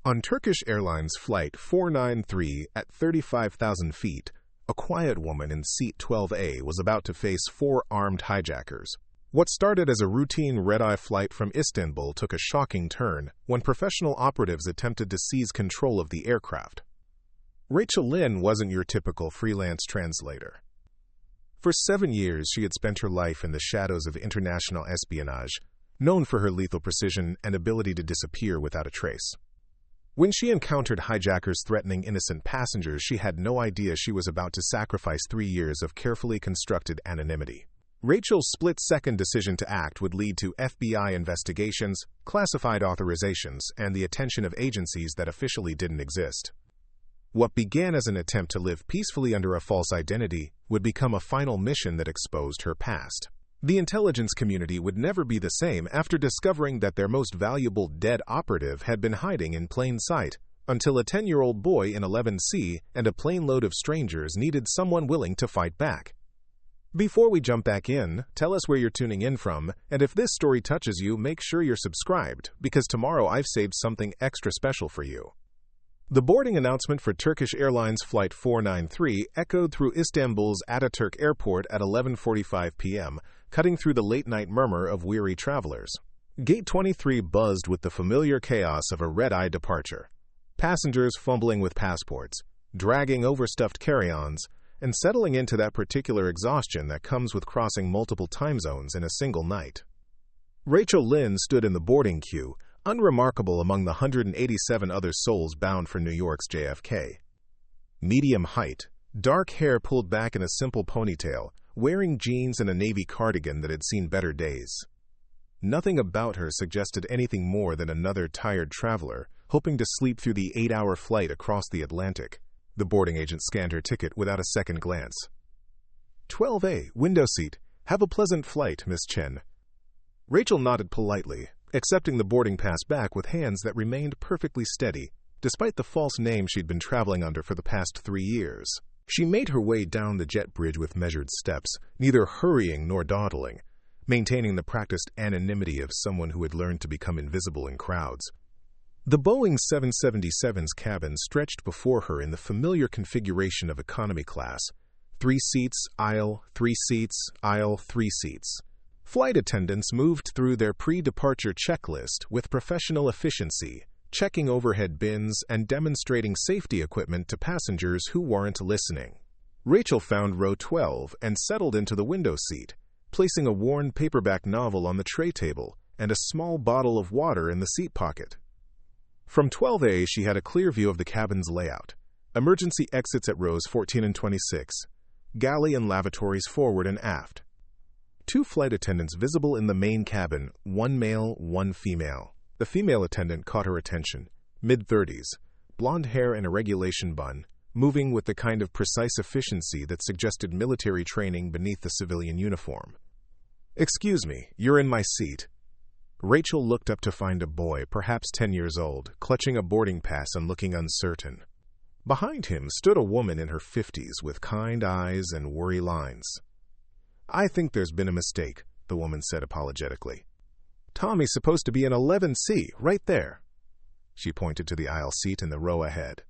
On Turkish Airlines Flight 493 at 35,000 feet, a quiet woman in seat 12A was about to face four armed hijackers. What started as a routine red-eye flight from Istanbul took a shocking turn when professional operatives attempted to seize control of the aircraft. Rachel Lynn wasn't your typical freelance translator. For 7 years, she had spent her life in the shadows of international espionage, known for her lethal precision and ability to disappear without a trace. When she encountered hijackers threatening innocent passengers, she had no idea she was about to sacrifice 3 years of carefully constructed anonymity. Rachel's split-second decision to act would lead to FBI investigations, classified authorizations, and the attention of agencies that officially didn't exist. What began as an attempt to live peacefully under a false identity would become a final mission that exposed her past. The intelligence community would never be the same after discovering that their most valuable dead operative had been hiding in plain sight, until a 10-year-old boy in 11C and a planeload of strangers needed someone willing to fight back. Before we jump back in, tell us where you're tuning in from, and if this story touches you, make sure you're subscribed, because tomorrow I've saved something extra special for you. The boarding announcement for Turkish Airlines Flight 493 echoed through Istanbul's Ataturk Airport at 11:45 p.m., cutting through the late-night murmur of weary travelers. Gate 23 buzzed with the familiar chaos of a red-eye departure. Passengers fumbling with passports, dragging overstuffed carry-ons, and settling into that particular exhaustion that comes with crossing multiple time zones in a single night. Rachel Lynn stood in the boarding queue, unremarkable among the 187 other souls bound for New York's JFK. Medium height, dark hair pulled back in a simple ponytail, wearing jeans and a navy cardigan that had seen better days. Nothing about her suggested anything more than another tired traveler, hoping to sleep through the 8-hour flight across the Atlantic. The boarding agent scanned her ticket without a second glance. 12A, window seat. Have a pleasant flight, Miss Chen. Rachel nodded politely, accepting the boarding pass back with hands that remained perfectly steady, despite the false name she'd been traveling under for the past 3 years. She made her way down the jet bridge with measured steps, neither hurrying nor dawdling, maintaining the practiced anonymity of someone who had learned to become invisible in crowds. The Boeing 777's cabin stretched before her in the familiar configuration of economy class: 3 seats, aisle, 3 seats, aisle, 3 seats. Flight attendants moved through their pre-departure checklist with professional efficiency, checking overhead bins and demonstrating safety equipment to passengers who weren't listening. Rachel found row 12 and settled into the window seat, placing a worn paperback novel on the tray table and a small bottle of water in the seat pocket. From 12A, she had a clear view of the cabin's layout: emergency exits at rows 14 and 26, galley and lavatories forward and aft. 2 flight attendants visible in the main cabin, 1 male, 1 female. The female attendant caught her attention, mid-30s, blonde hair and a regulation bun, moving with the kind of precise efficiency that suggested military training beneath the civilian uniform. "Excuse me, you're in my seat." Rachel looked up to find a boy, perhaps 10 years old, clutching a boarding pass and looking uncertain. Behind him stood a woman in her 50s with kind eyes and worry lines. "I think there's been a mistake," the woman said apologetically. "Tommy's supposed to be in 11C, right there." She pointed to the aisle seat in the row ahead.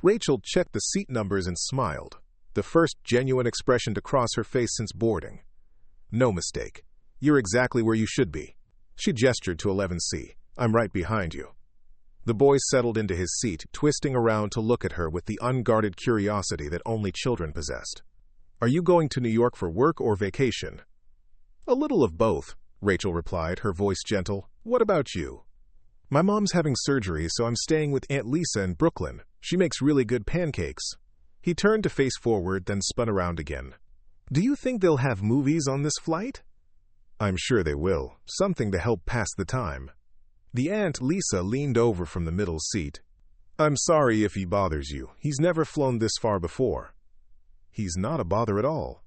Rachel checked the seat numbers and smiled, the first genuine expression to cross her face since boarding. "No mistake. You're exactly where you should be." She gestured to 11C. "I'm right behind you." The boy settled into his seat, twisting around to look at her with the unguarded curiosity that only children possessed. "Are you going to New York for work or vacation?" "A little of both," Rachel replied, her voice gentle. "What about you?" "My mom's having surgery, so I'm staying with Aunt Lisa in Brooklyn. She makes really good pancakes." He turned to face forward, then spun around again. "Do you think they'll have movies on this flight?" "I'm sure they will. Something to help pass the time." The Aunt Lisa leaned over from the middle seat. "I'm sorry if he bothers you. He's never flown this far before." "He's not a bother at all."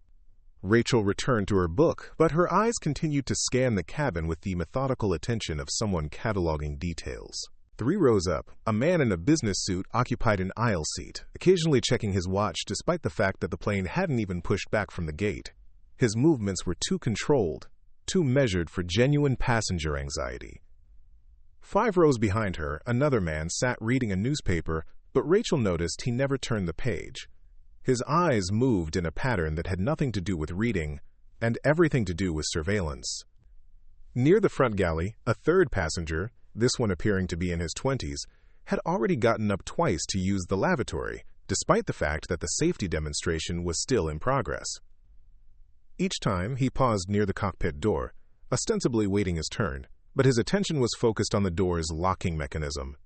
Rachel returned to her book, but her eyes continued to scan the cabin with the methodical attention of someone cataloging details. 3 rows up, a man in a business suit occupied an aisle seat, occasionally checking his watch despite the fact that the plane hadn't even pushed back from the gate. His movements were too controlled, too measured for genuine passenger anxiety. 5 rows behind her, another man sat reading a newspaper, but Rachel noticed he never turned the page. His eyes moved in a pattern that had nothing to do with reading and everything to do with surveillance. Near the front galley, a third passenger, this one appearing to be in his 20s, had already gotten up twice to use the lavatory, despite the fact that the safety demonstration was still in progress. Each time, he paused near the cockpit door, ostensibly waiting his turn, but his attention was focused on the door's locking mechanism.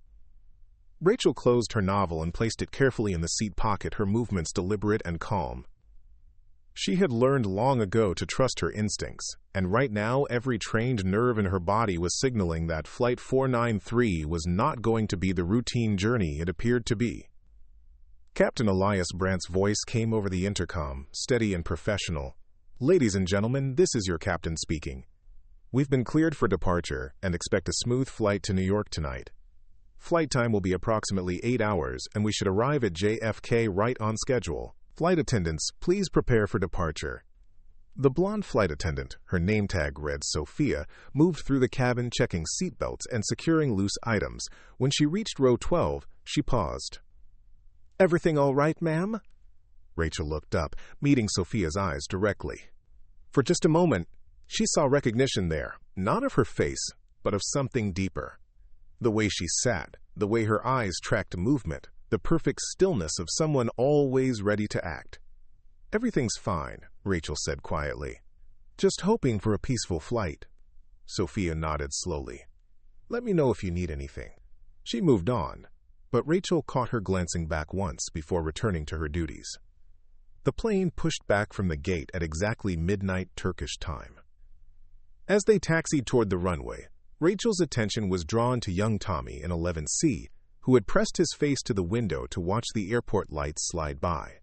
Rachel closed her novel and placed it carefully in the seat pocket, her movements deliberate and calm. She had learned long ago to trust her instincts, and right now every trained nerve in her body was signaling that Flight 493 was not going to be the routine journey it appeared to be. Captain Elias Brandt's voice came over the intercom, steady and professional. "Ladies and gentlemen, this is your captain speaking. We've been cleared for departure and expect a smooth flight to New York tonight. Flight time will be approximately 8 hours, and we should arrive at JFK right on schedule. Flight attendants, please prepare for departure." The blonde flight attendant, her name tag read Sophia, moved through the cabin checking seatbelts and securing loose items. When she reached row 12, she paused. "Everything all right, ma'am?" Rachel looked up, meeting Sophia's eyes directly. For just a moment, she saw recognition there, not of her face, but of something deeper. The way she sat, the way her eyes tracked movement, the perfect stillness of someone always ready to act. "Everything's fine," Rachel said quietly. "Just hoping for a peaceful flight." Sophia nodded slowly. "Let me know if you need anything." She moved on, but Rachel caught her glancing back once before returning to her duties. The plane pushed back from the gate at exactly midnight Turkish time. As they taxied toward the runway, Rachel's attention was drawn to young Tommy in 11C, who had pressed his face to the window to watch the airport lights slide by.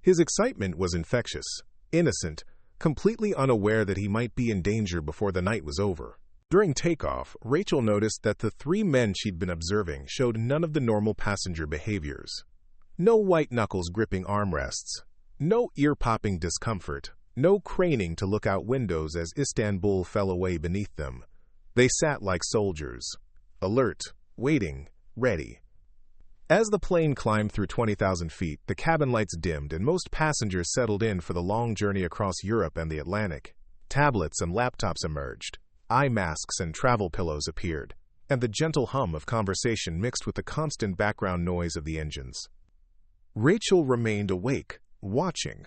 His excitement was infectious, innocent, completely unaware that he might be in danger before the night was over. During takeoff, Rachel noticed that the 3 men she'd been observing showed none of the normal passenger behaviors. No white knuckles gripping armrests, no ear-popping discomfort, no craning to look out windows as Istanbul fell away beneath them. They sat like soldiers, alert, waiting, ready. As the plane climbed through 20,000 feet, the cabin lights dimmed and most passengers settled in for the long journey across Europe and the Atlantic. Tablets and laptops emerged, eye masks and travel pillows appeared, and the gentle hum of conversation mixed with the constant background noise of the engines. Rachel remained awake, watching.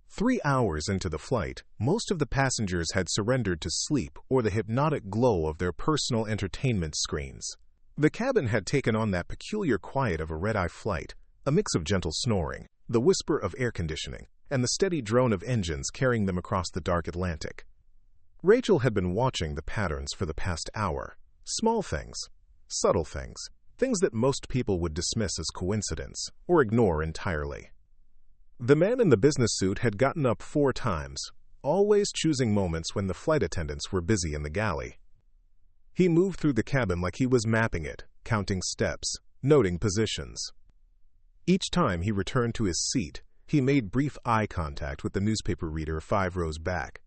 3 hours into the flight, most of the passengers had surrendered to sleep or the hypnotic glow of their personal entertainment screens. The cabin had taken on that peculiar quiet of a red-eye flight, a mix of gentle snoring, the whisper of air conditioning, and the steady drone of engines carrying them across the dark Atlantic. Rachel had been watching the patterns for the past hour. Small things, subtle things, things that most people would dismiss as coincidence or ignore entirely. The man in the business suit had gotten up 4 times, always choosing moments when the flight attendants were busy in the galley. He moved through the cabin like he was mapping it, counting steps, noting positions. Each time he returned to his seat, he made brief eye contact with the newspaper reader 5 rows back.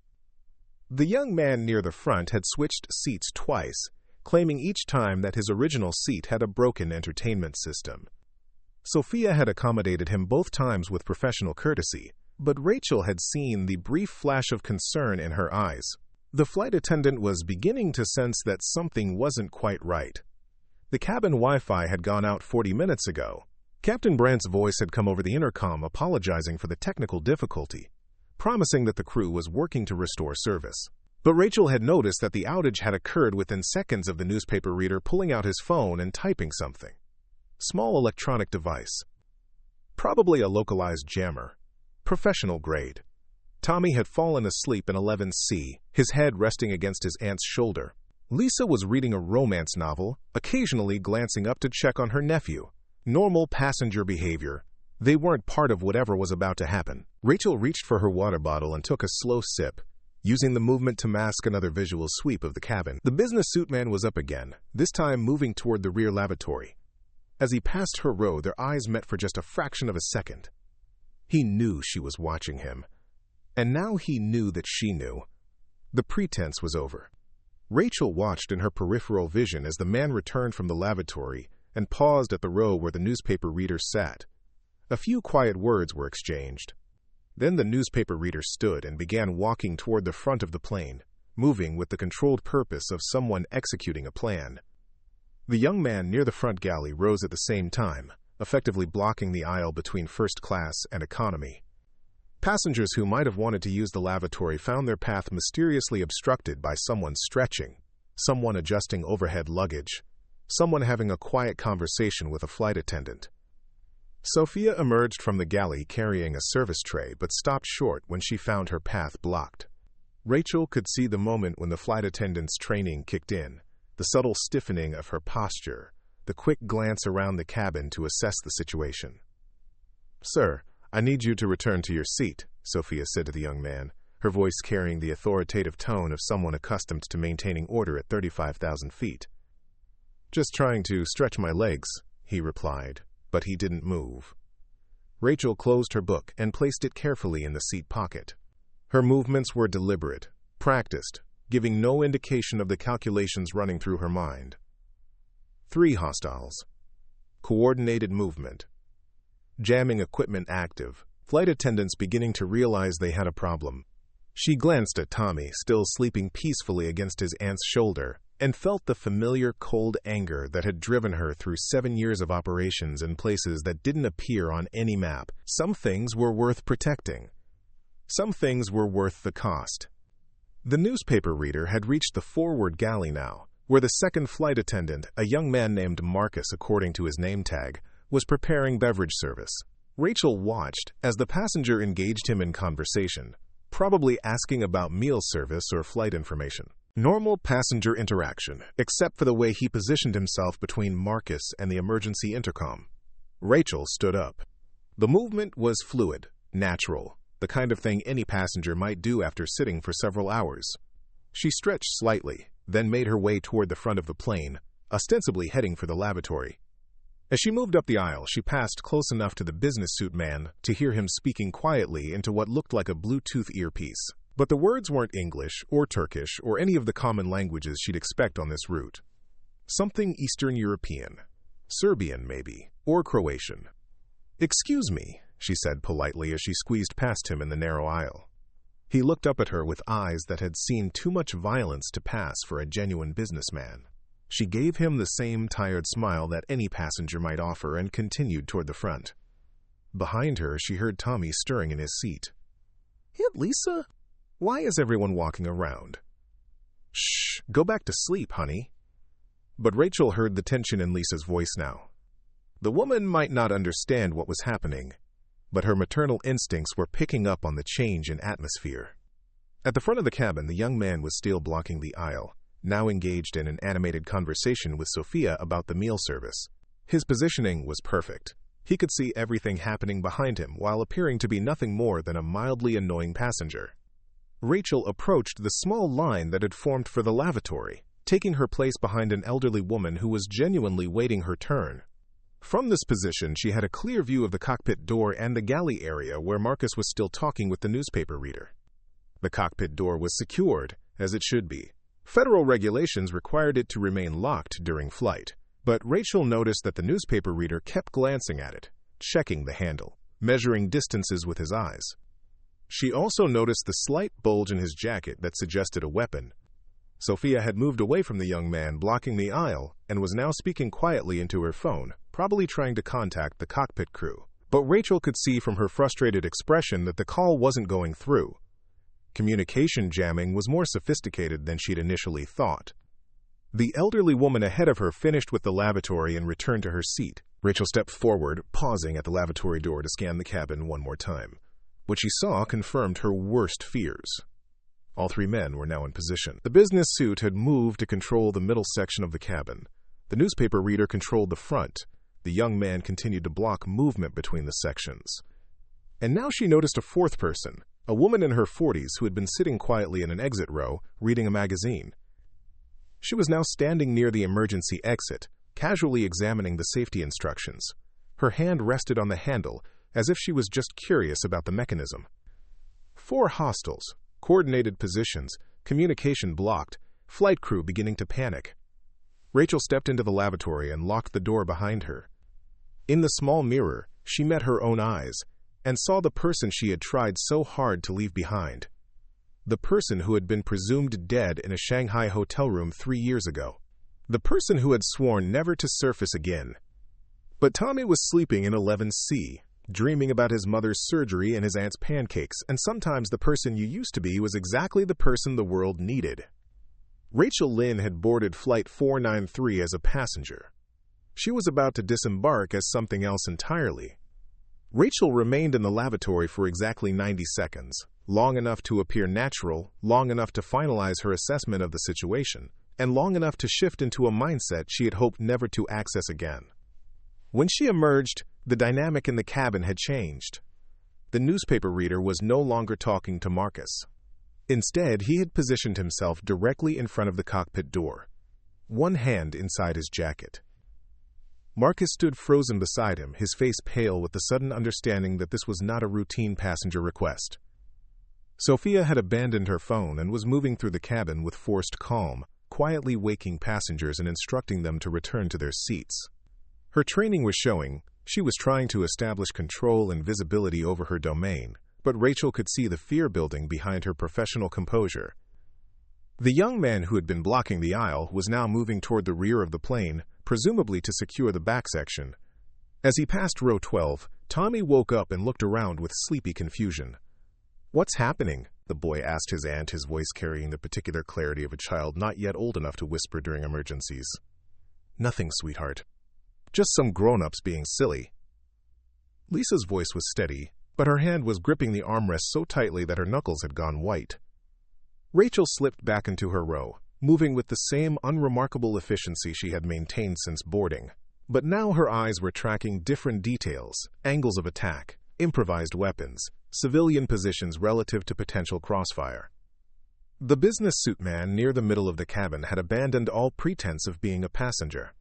The young man near the front had switched seats twice, claiming each time that his original seat had a broken entertainment system. Sophia had accommodated him both times with professional courtesy, but Rachel had seen the brief flash of concern in her eyes. The flight attendant was beginning to sense that something wasn't quite right. The cabin Wi-Fi had gone out 40 minutes ago. Captain Brandt's voice had come over the intercom apologizing for the technical difficulty, promising that the crew was working to restore service. But Rachel had noticed that the outage had occurred within seconds of the newspaper reader pulling out his phone and typing something. Small electronic device. Probably a localized jammer. Professional grade. Tommy had fallen asleep in 11C, his head resting against his aunt's shoulder. Lisa was reading a romance novel, occasionally glancing up to check on her nephew. Normal passenger behavior. They weren't part of whatever was about to happen. Rachel reached for her water bottle and took a slow sip, using the movement to mask another visual sweep of the cabin. The business suit man was up again, this time moving toward the rear lavatory. As he passed her row, their eyes met for just a fraction of a second. He knew she was watching him. And now he knew that she knew. The pretense was over. Rachel watched in her peripheral vision as the man returned from the lavatory and paused at the row where the newspaper reader sat. A few quiet words were exchanged. Then the newspaper reader stood and began walking toward the front of the plane, moving with the controlled purpose of someone executing a plan. The young man near the front galley rose at the same time, effectively blocking the aisle between first class and economy. Passengers who might have wanted to use the lavatory found their path mysteriously obstructed by someone stretching, someone adjusting overhead luggage, someone having a quiet conversation with a flight attendant. Sophia emerged from the galley carrying a service tray but stopped short when she found her path blocked. Rachel could see the moment when the flight attendant's training kicked in, the subtle stiffening of her posture, the quick glance around the cabin to assess the situation. "Sir, I need you to return to your seat," Sophia said to the young man, her voice carrying the authoritative tone of someone accustomed to maintaining order at 35,000 feet. "Just trying to stretch my legs," he replied, but he didn't move. Rachel closed her book and placed it carefully in the seat pocket. Her movements were deliberate, practiced, giving no indication of the calculations running through her mind. 3 hostiles. Coordinated movement. Jamming equipment active. Flight attendants beginning to realize they had a problem. She glanced at Tommy, still sleeping peacefully against his aunt's shoulder, and felt the familiar cold anger that had driven her through 7 years of operations in places that didn't appear on any map. Some things were worth protecting. Some things were worth the cost. The newspaper reader had reached the forward galley now, where the second flight attendant, a young man named Marcus according to his name tag, was preparing beverage service. Rachel watched as the passenger engaged him in conversation, probably asking about meal service or flight information. Normal passenger interaction, except for the way he positioned himself between Marcus and the emergency intercom. Rachel stood up. The movement was fluid, natural, the kind of thing any passenger might do after sitting for several hours. She stretched slightly, then made her way toward the front of the plane, ostensibly heading for the lavatory. As she moved up the aisle, she passed close enough to the business suit man to hear him speaking quietly into what looked like a Bluetooth earpiece. But the words weren't English or Turkish or any of the common languages she'd expect on this route. Something Eastern European, Serbian maybe, or Croatian. "Excuse me," she said politely as she squeezed past him in the narrow aisle. He looked up at her with eyes that had seen too much violence to pass for a genuine businessman. She gave him the same tired smile that any passenger might offer and continued toward the front. Behind her, she heard Tommy stirring in his seat. "Aunt Lisa? Why is everyone walking around?" "Shh, go back to sleep, honey." But Rachel heard the tension in Lisa's voice now. The woman might not understand what was happening, but her maternal instincts were picking up on the change in atmosphere. At the front of the cabin, the young man was still blocking the aisle, now engaged in an animated conversation with Sophia about the meal service. His positioning was perfect. He could see everything happening behind him while appearing to be nothing more than a mildly annoying passenger. Rachel approached the small line that had formed for the lavatory, taking her place behind an elderly woman who was genuinely waiting her turn. From this position, she had a clear view of the cockpit door and the galley area where Marcus was still talking with the newspaper reader. The cockpit door was secured, as it should be. Federal regulations required it to remain locked during flight, but Rachel noticed that the newspaper reader kept glancing at it, checking the handle, measuring distances with his eyes. She also noticed the slight bulge in his jacket that suggested a weapon. Sophia had moved away from the young man blocking the aisle and was now speaking quietly into her phone, probably trying to contact the cockpit crew. But Rachel could see from her frustrated expression that the call wasn't going through. Communication jamming was more sophisticated than she'd initially thought. The elderly woman ahead of her finished with the lavatory and returned to her seat. Rachel stepped forward, pausing at the lavatory door to scan the cabin one more time. What she saw confirmed her worst fears. All 3 men were now in position. The business suit had moved to control the middle section of the cabin. The newspaper reader controlled the front. The young man continued to block movement between the sections. And now she noticed a 4th person, a woman in her 40s who had been sitting quietly in an exit row, reading a magazine. She was now standing near the emergency exit, casually examining the safety instructions. Her hand rested on the handle, as if she was just curious about the mechanism. 4 hostiles, coordinated positions, communication blocked, flight crew beginning to panic. Rachel stepped into the lavatory and locked the door behind her. In the small mirror, she met her own eyes and saw the person she had tried so hard to leave behind. The person who had been presumed dead in a Shanghai hotel room 3 years ago. The person who had sworn never to surface again. But Tommy was sleeping in 11C, dreaming about his mother's surgery and his aunt's pancakes, and sometimes the person you used to be was exactly the person the world needed. Rachel Lynn had boarded Flight 493 as a passenger. She was about to disembark as something else entirely. Rachel remained in the lavatory for exactly 90 seconds, long enough to appear natural, long enough to finalize her assessment of the situation, and long enough to shift into a mindset she had hoped never to access again. When she emerged, the dynamic in the cabin had changed. The newspaper reader was no longer talking to Marcus. Instead, he had positioned himself directly in front of the cockpit door, one hand inside his jacket. Marcus stood frozen beside him, his face pale with the sudden understanding that this was not a routine passenger request. Sophia had abandoned her phone and was moving through the cabin with forced calm, quietly waking passengers and instructing them to return to their seats. Her training was showing. She was trying to establish control and visibility over her domain, but Rachel could see the fear building behind her professional composure. The young man who had been blocking the aisle was now moving toward the rear of the plane, presumably to secure the back section. As he passed row 12, Tommy woke up and looked around with sleepy confusion. "What's happening?" the boy asked his aunt, his voice carrying the particular clarity of a child not yet old enough to whisper during emergencies. "Nothing, sweetheart. Just some grown-ups being silly." Lisa's voice was steady, but her hand was gripping the armrest so tightly that her knuckles had gone white. Rachel slipped back into her row, moving with the same unremarkable efficiency she had maintained since boarding. But now her eyes were tracking different details, angles of attack, improvised weapons, civilian positions relative to potential crossfire. The business suit man near the middle of the cabin had abandoned all pretense of being a passenger.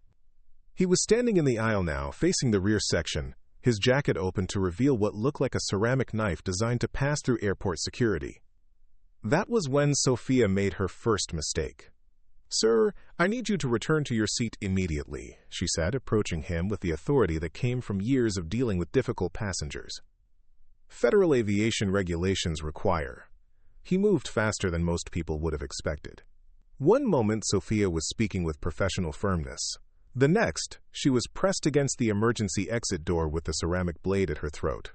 He was standing in the aisle now, facing the rear section, his jacket open to reveal what looked like a ceramic knife designed to pass through airport security. That was when Sophia made her first mistake. "Sir, I need you to return to your seat immediately," she said, approaching him with the authority that came from years of dealing with difficult passengers. Federal aviation regulations require. He moved faster than most people would have expected. One moment, Sophia was speaking with professional firmness. The next, she was pressed against the emergency exit door with the ceramic blade at her throat.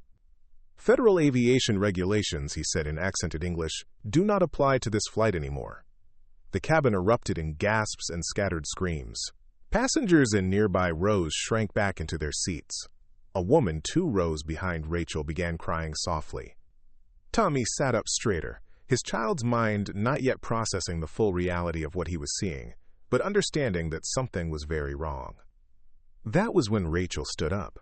"Federal aviation regulations," he said in accented English, "do not apply to this flight anymore." The cabin erupted in gasps and scattered screams. Passengers in nearby rows shrank back into their seats. A woman 2 rows behind Rachel began crying softly. Tommy sat up straighter, his child's mind not yet processing the full reality of what he was seeing, but understanding that something was very wrong. That was when Rachel stood up.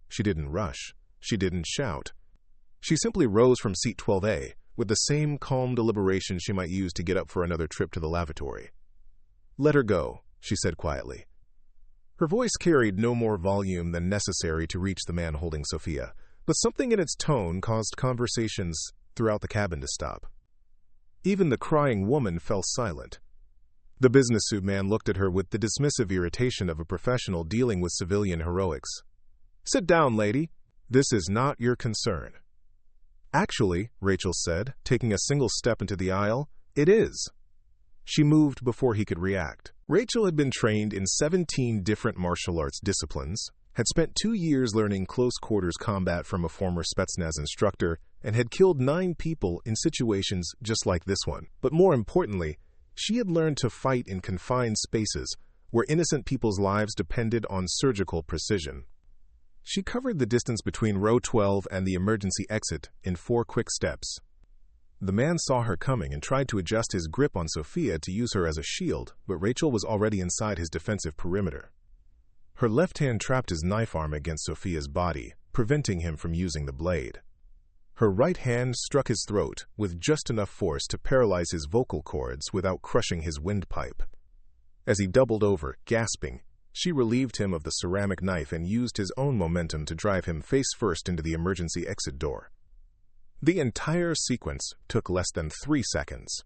She didn't rush. She didn't shout. She simply rose from seat 12A, with the same calm deliberation she might use to get up for another trip to the lavatory. "Let her go," she said quietly. Her voice carried no more volume than necessary to reach the man holding Sophia, but something in its tone caused conversations throughout the cabin to stop. Even the crying woman fell silent. The business suit man looked at her with the dismissive irritation of a professional dealing with civilian heroics. "Sit down, lady. This is not your concern." "Actually," Rachel said, taking a single step into the aisle, "it is." She moved before he could react. Rachel had been trained in 17 different martial arts disciplines, had spent 2 years learning close-quarters combat from a former Spetsnaz instructor, and had killed 9 people in situations just like this one. But more importantly, she had learned to fight in confined spaces where innocent people's lives depended on surgical precision. She covered the distance between row 12 and the emergency exit in 4 quick steps. The man saw her coming and tried to adjust his grip on Sophia to use her as a shield, but Rachel was already inside his defensive perimeter. Her left hand trapped his knife arm against Sophia's body, preventing him from using the blade. Her right hand struck his throat with just enough force to paralyze his vocal cords without crushing his windpipe. As he doubled over, gasping, she relieved him of the ceramic knife and used his own momentum to drive him face first into the emergency exit door. The entire sequence took less than 3 seconds.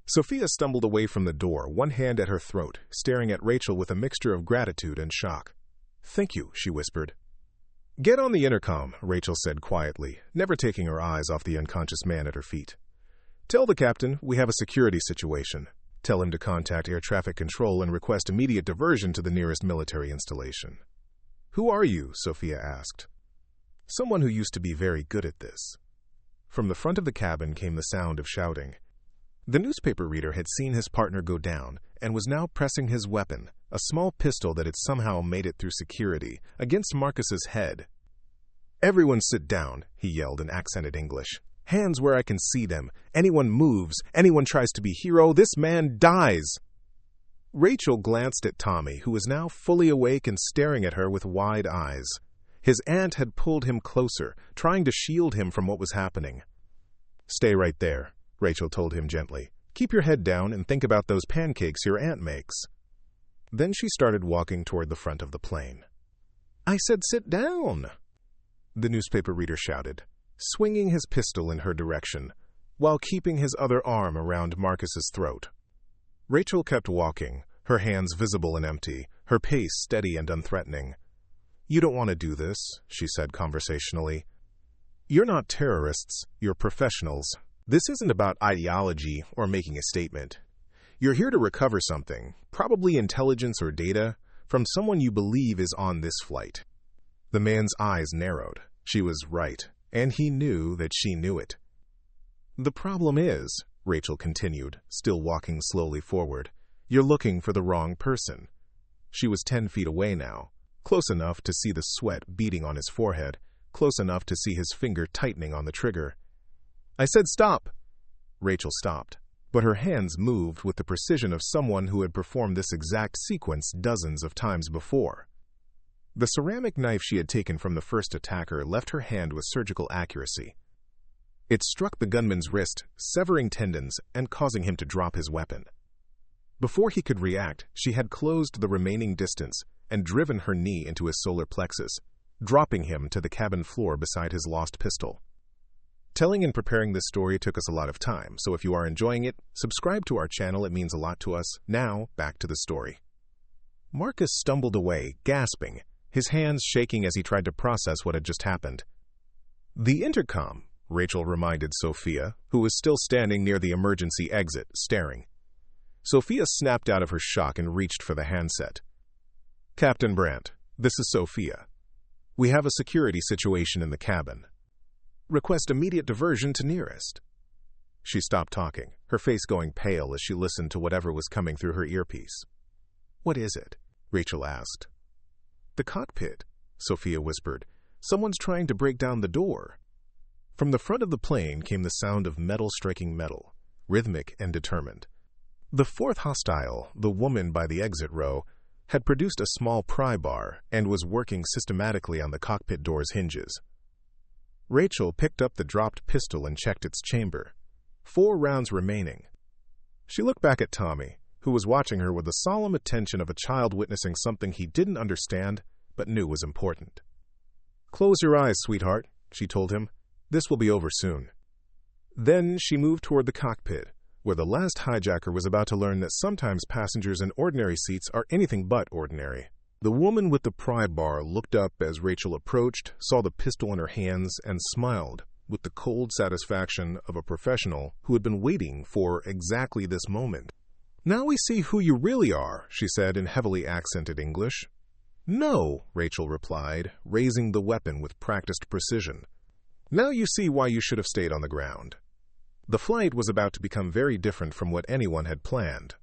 Sophia stumbled away from the door, one hand at her throat, staring at Rachel with a mixture of gratitude and shock. "Thank you," she whispered. "Get on the intercom," Rachel said quietly, never taking her eyes off the unconscious man at her feet. "Tell the captain we have a security situation. Tell him to contact air traffic control and request immediate diversion to the nearest military installation." "Who are you?" Sophia asked. "Someone who used to be very good at this." From the front of the cabin came the sound of shouting. The newspaper reader had seen his partner go down and was now pressing his weapon, a small pistol that had somehow made it through security, against Marcus's head. "Everyone sit down," he yelled in accented English. "Hands where I can see them. Anyone moves, anyone tries to be hero, this man dies." Rachel glanced at Tommy, who was now fully awake and staring at her with wide eyes. His aunt had pulled him closer, trying to shield him from what was happening. "Stay right there," Rachel told him gently. "Keep your head down and think about those pancakes your aunt makes." Then she started walking toward the front of the plane. "I said sit down," the newspaper reader shouted, swinging his pistol in her direction, while keeping his other arm around Marcus's throat. Rachel kept walking, her hands visible and empty, her pace steady and unthreatening. "You don't want to do this," she said conversationally. "You're not terrorists, you're professionals. This isn't about ideology or making a statement. You're here to recover something, probably intelligence or data, from someone you believe is on this flight." The man's eyes narrowed. She was right, and he knew that she knew it. "The problem is," Rachel continued, still walking slowly forward, "you're looking for the wrong person." She was 10 feet away now, close enough to see the sweat beading on his forehead, close enough to see his finger tightening on the trigger. "I said stop!" Rachel stopped, but her hands moved with the precision of someone who had performed this exact sequence dozens of times before. The ceramic knife she had taken from the first attacker left her hand with surgical accuracy. It struck the gunman's wrist, severing tendons and causing him to drop his weapon. Before he could react, she had closed the remaining distance and driven her knee into his solar plexus, dropping him to the cabin floor beside his lost pistol. Telling and preparing this story took us a lot of time, so if you are enjoying it, subscribe to our channel. It means a lot to us. Now, back to the story. Marcus stumbled away, gasping, his hands shaking as he tried to process what had just happened. "The intercom," Rachel reminded Sophia, who was still standing near the emergency exit, staring. Sophia snapped out of her shock and reached for the handset. "Captain Brandt, this is Sophia. We have a security situation in the cabin. Request immediate diversion to nearest." She stopped talking, her face going pale as she listened to whatever was coming through her earpiece. "What is it?" Rachel asked. "The cockpit," Sophia whispered. "Someone's trying to break down the door." From the front of the plane came the sound of metal striking metal, rhythmic and determined. The fourth hostile, the woman by the exit row, had produced a small pry bar and was working systematically on the cockpit door's hinges. Rachel picked up the dropped pistol and checked its chamber. 4 rounds remaining. She looked back at Tommy, who was watching her with the solemn attention of a child witnessing something he didn't understand but knew was important. "Close your eyes, sweetheart," she told him. "This will be over soon." Then she moved toward the cockpit, where the last hijacker was about to learn that sometimes passengers in ordinary seats are anything but ordinary. The woman with the pry bar looked up as Rachel approached, saw the pistol in her hands, and smiled with the cold satisfaction of a professional who had been waiting for exactly this moment. "Now we see who you really are," she said in heavily accented English. "No," Rachel replied, raising the weapon with practiced precision. "Now you see why you should have stayed on the ground." The flight was about to become very different from what anyone had planned.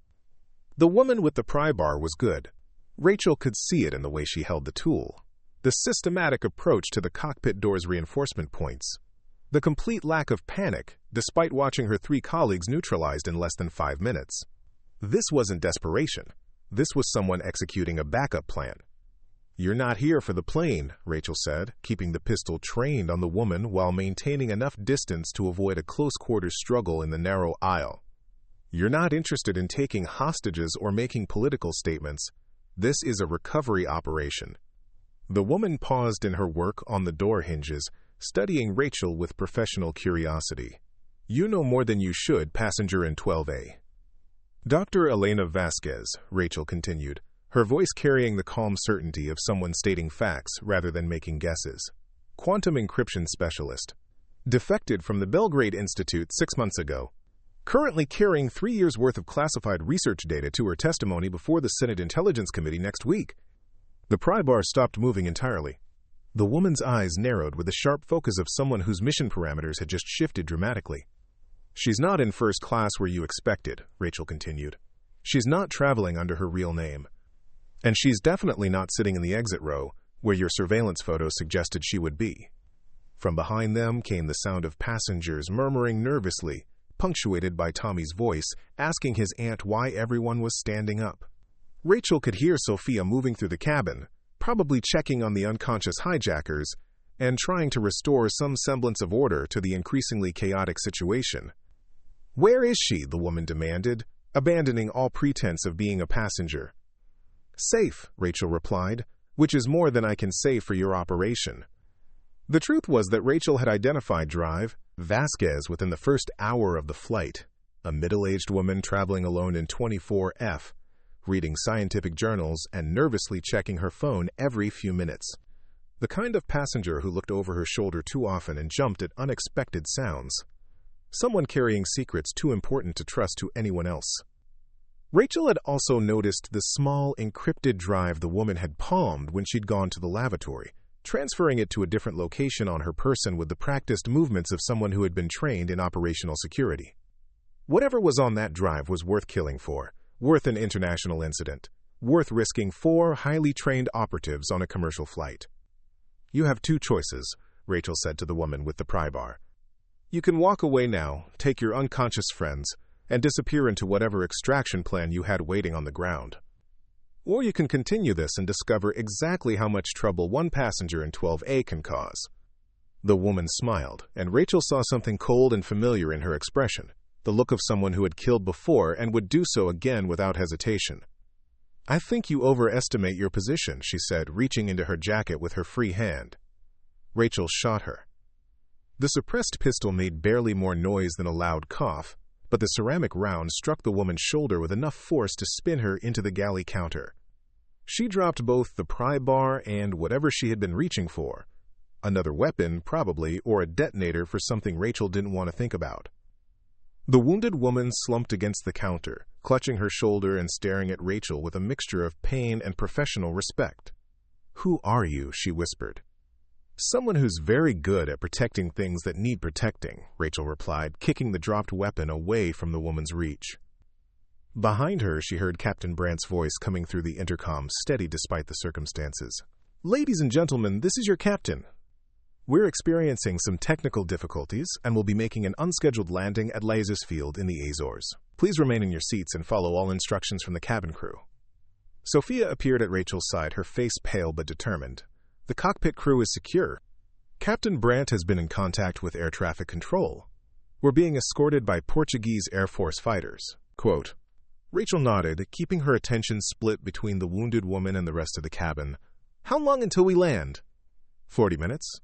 The woman with the pry bar was good. Rachel could see it in the way she held the tool. The systematic approach to the cockpit door's reinforcement points. The complete lack of panic, despite watching her 3 colleagues neutralized in less than 5 minutes. This wasn't desperation. This was someone executing a backup plan. "You're not here for the plane," Rachel said, keeping the pistol trained on the woman while maintaining enough distance to avoid a close-quarters struggle in the narrow aisle. "You're not interested in taking hostages or making political statements. This is a recovery operation." The woman paused in her work on the door hinges, studying Rachel with professional curiosity. "You know more than you should, passenger in 12A. Dr. Elena Vasquez, Rachel continued, her voice carrying the calm certainty of someone stating facts rather than making guesses. Quantum encryption specialist. Defected from the Belgrade Institute 6 months ago. Currently carrying 3 years' worth of classified research data to her testimony before the Senate Intelligence Committee next week. The pry bar stopped moving entirely. The woman's eyes narrowed with the sharp focus of someone whose mission parameters had just shifted dramatically. She's not in first class where you expected, Rachel continued. She's not traveling under her real name. And she's definitely not sitting in the exit row, where your surveillance photo suggested she would be. From behind them came the sound of passengers murmuring nervously, punctuated by Tommy's voice, asking his aunt why everyone was standing up. Rachel could hear Sophia moving through the cabin, probably checking on the unconscious hijackers, and trying to restore some semblance of order to the increasingly chaotic situation. "Where is she?" the woman demanded, abandoning all pretense of being a passenger. "Safe," Rachel replied, "which is more than I can say for your operation." The truth was that Rachel had identified Drive Vasquez within the first hour of the flight, a middle-aged woman traveling alone in 24F, reading scientific journals and nervously checking her phone every few minutes. The kind of passenger who looked over her shoulder too often and jumped at unexpected sounds. Someone carrying secrets too important to trust to anyone else. Rachel had also noticed the small, encrypted drive the woman had palmed when she'd gone to the lavatory, transferring it to a different location on her person with the practiced movements of someone who had been trained in operational security. Whatever was on that drive was worth killing for, worth an international incident, worth risking 4 highly trained operatives on a commercial flight. "You have 2 choices," Rachel said to the woman with the pry bar. "You can walk away now, take your unconscious friends, and disappear into whatever extraction plan you had waiting on the ground. Or you can continue this and discover exactly how much trouble one passenger in 12A can cause." The woman smiled, and Rachel saw something cold and familiar in her expression, the look of someone who had killed before and would do so again without hesitation. "I think you overestimate your position," she said, reaching into her jacket with her free hand. Rachel shot her. The suppressed pistol made barely more noise than a loud cough, but the ceramic round struck the woman's shoulder with enough force to spin her into the galley counter. She dropped both the pry bar and whatever she had been reaching for. Another weapon, probably, or a detonator for something Rachel didn't want to think about. The wounded woman slumped against the counter, clutching her shoulder and staring at Rachel with a mixture of pain and professional respect. "Who are you?" she whispered. "Someone who's very good at protecting things that need protecting," Rachel replied, kicking the dropped weapon away from the woman's reach. Behind her, she heard Captain Brandt's voice coming through the intercom, steady despite the circumstances. "Ladies and gentlemen, this is your captain. We're experiencing some technical difficulties and will be making an unscheduled landing at Field in the Azores. Please remain in your seats and follow all instructions from the cabin crew." Sophia appeared at Rachel's side, her face pale but determined. "The cockpit crew is secure. Captain Brandt has been in contact with air traffic control. We're being escorted by Portuguese Air Force fighters." Quote. Rachel nodded, keeping her attention split between the wounded woman and the rest of the cabin. "How long until we land?" 40 minutes.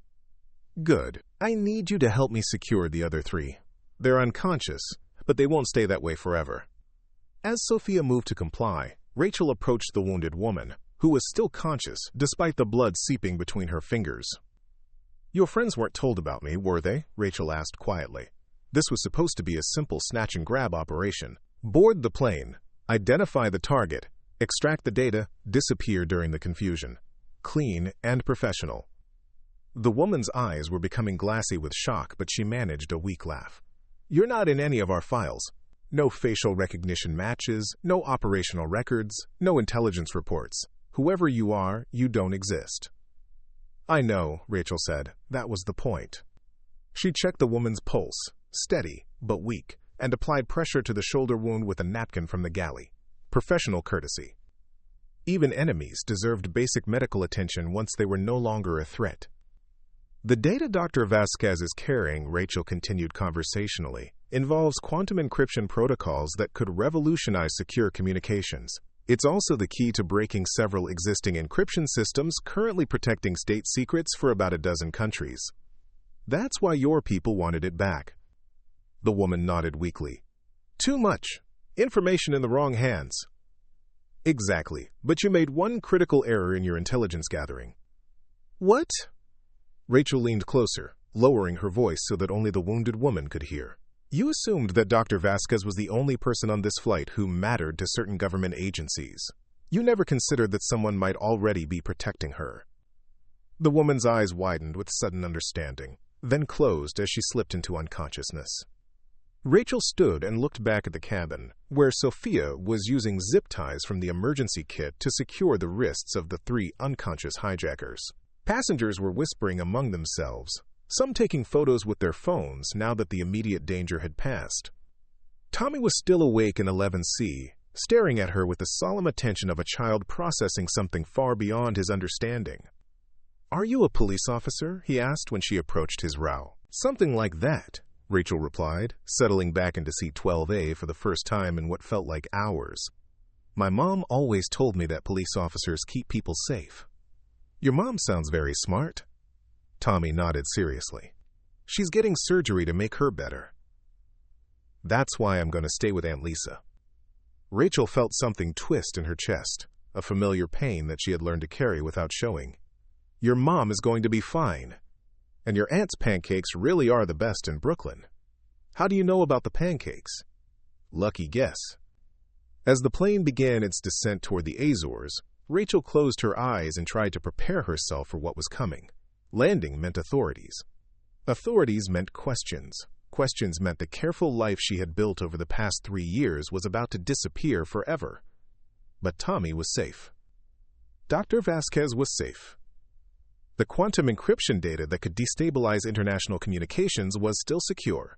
"Good. I need you to help me secure the other 3. They're unconscious, but they won't stay that way forever." As Sophia moved to comply, Rachel approached the wounded woman, who was still conscious despite the blood seeping between her fingers. "Your friends weren't told about me, were they?" Rachel asked quietly. This was supposed to be a simple snatch-and-grab operation. Board the plane, identify the target, extract the data, disappear during the confusion. Clean and professional. The woman's eyes were becoming glassy with shock, but she managed a weak laugh. "You're not in any of our files. No facial recognition matches, no operational records, no intelligence reports. Whoever you are, you don't exist." "I know," Rachel said. "That was the point." She checked the woman's pulse, steady but weak, and applied pressure to the shoulder wound with a napkin from the galley. Professional courtesy. Even enemies deserved basic medical attention once they were no longer a threat. "The data Dr. Vasquez is carrying," Rachel continued conversationally, "involves quantum encryption protocols that could revolutionize secure communications. It's also the key to breaking several existing encryption systems currently protecting state secrets for about a dozen countries. That's why your people wanted it back." The woman nodded weakly. "Too much. Information in the wrong hands. Exactly, but you made one critical error in your intelligence gathering. What? Rachel leaned closer, lowering her voice so that only the wounded woman could hear. You assumed that Dr. Vasquez was the only person on this flight who mattered to certain government agencies. You never considered that someone might already be protecting her. The woman's eyes widened with sudden understanding, then closed as she slipped into unconsciousness. Rachel stood and looked back at the cabin, where Sophia was using zip ties from the emergency kit to secure the wrists of the 3 unconscious hijackers. Passengers were whispering among themselves, some taking photos with their phones now that the immediate danger had passed. Tommy was still awake in 11C, staring at her with the solemn attention of a child processing something far beyond his understanding. "Are you a police officer?" he asked when she approached his row. "Something like that," Rachel replied, settling back into seat 12A for the first time in what felt like hours. "My mom always told me that police officers keep people safe." "Your mom sounds very smart." Tommy nodded seriously. "She's getting surgery to make her better." "That's why I'm going to stay with Aunt Lisa." Rachel felt something twist in her chest, a familiar pain that she had learned to carry without showing. "Your mom is going to be fine. And your aunt's pancakes really are the best in Brooklyn. How do you know about the pancakes?" "Lucky guess." As the plane began its descent toward the Azores, Rachel closed her eyes and tried to prepare herself for what was coming. Landing meant authorities. Authorities meant questions. Questions meant the careful life she had built over the past 3 years was about to disappear forever. But Tommy was safe. Dr. Vasquez was safe. The quantum encryption data that could destabilize international communications was still secure.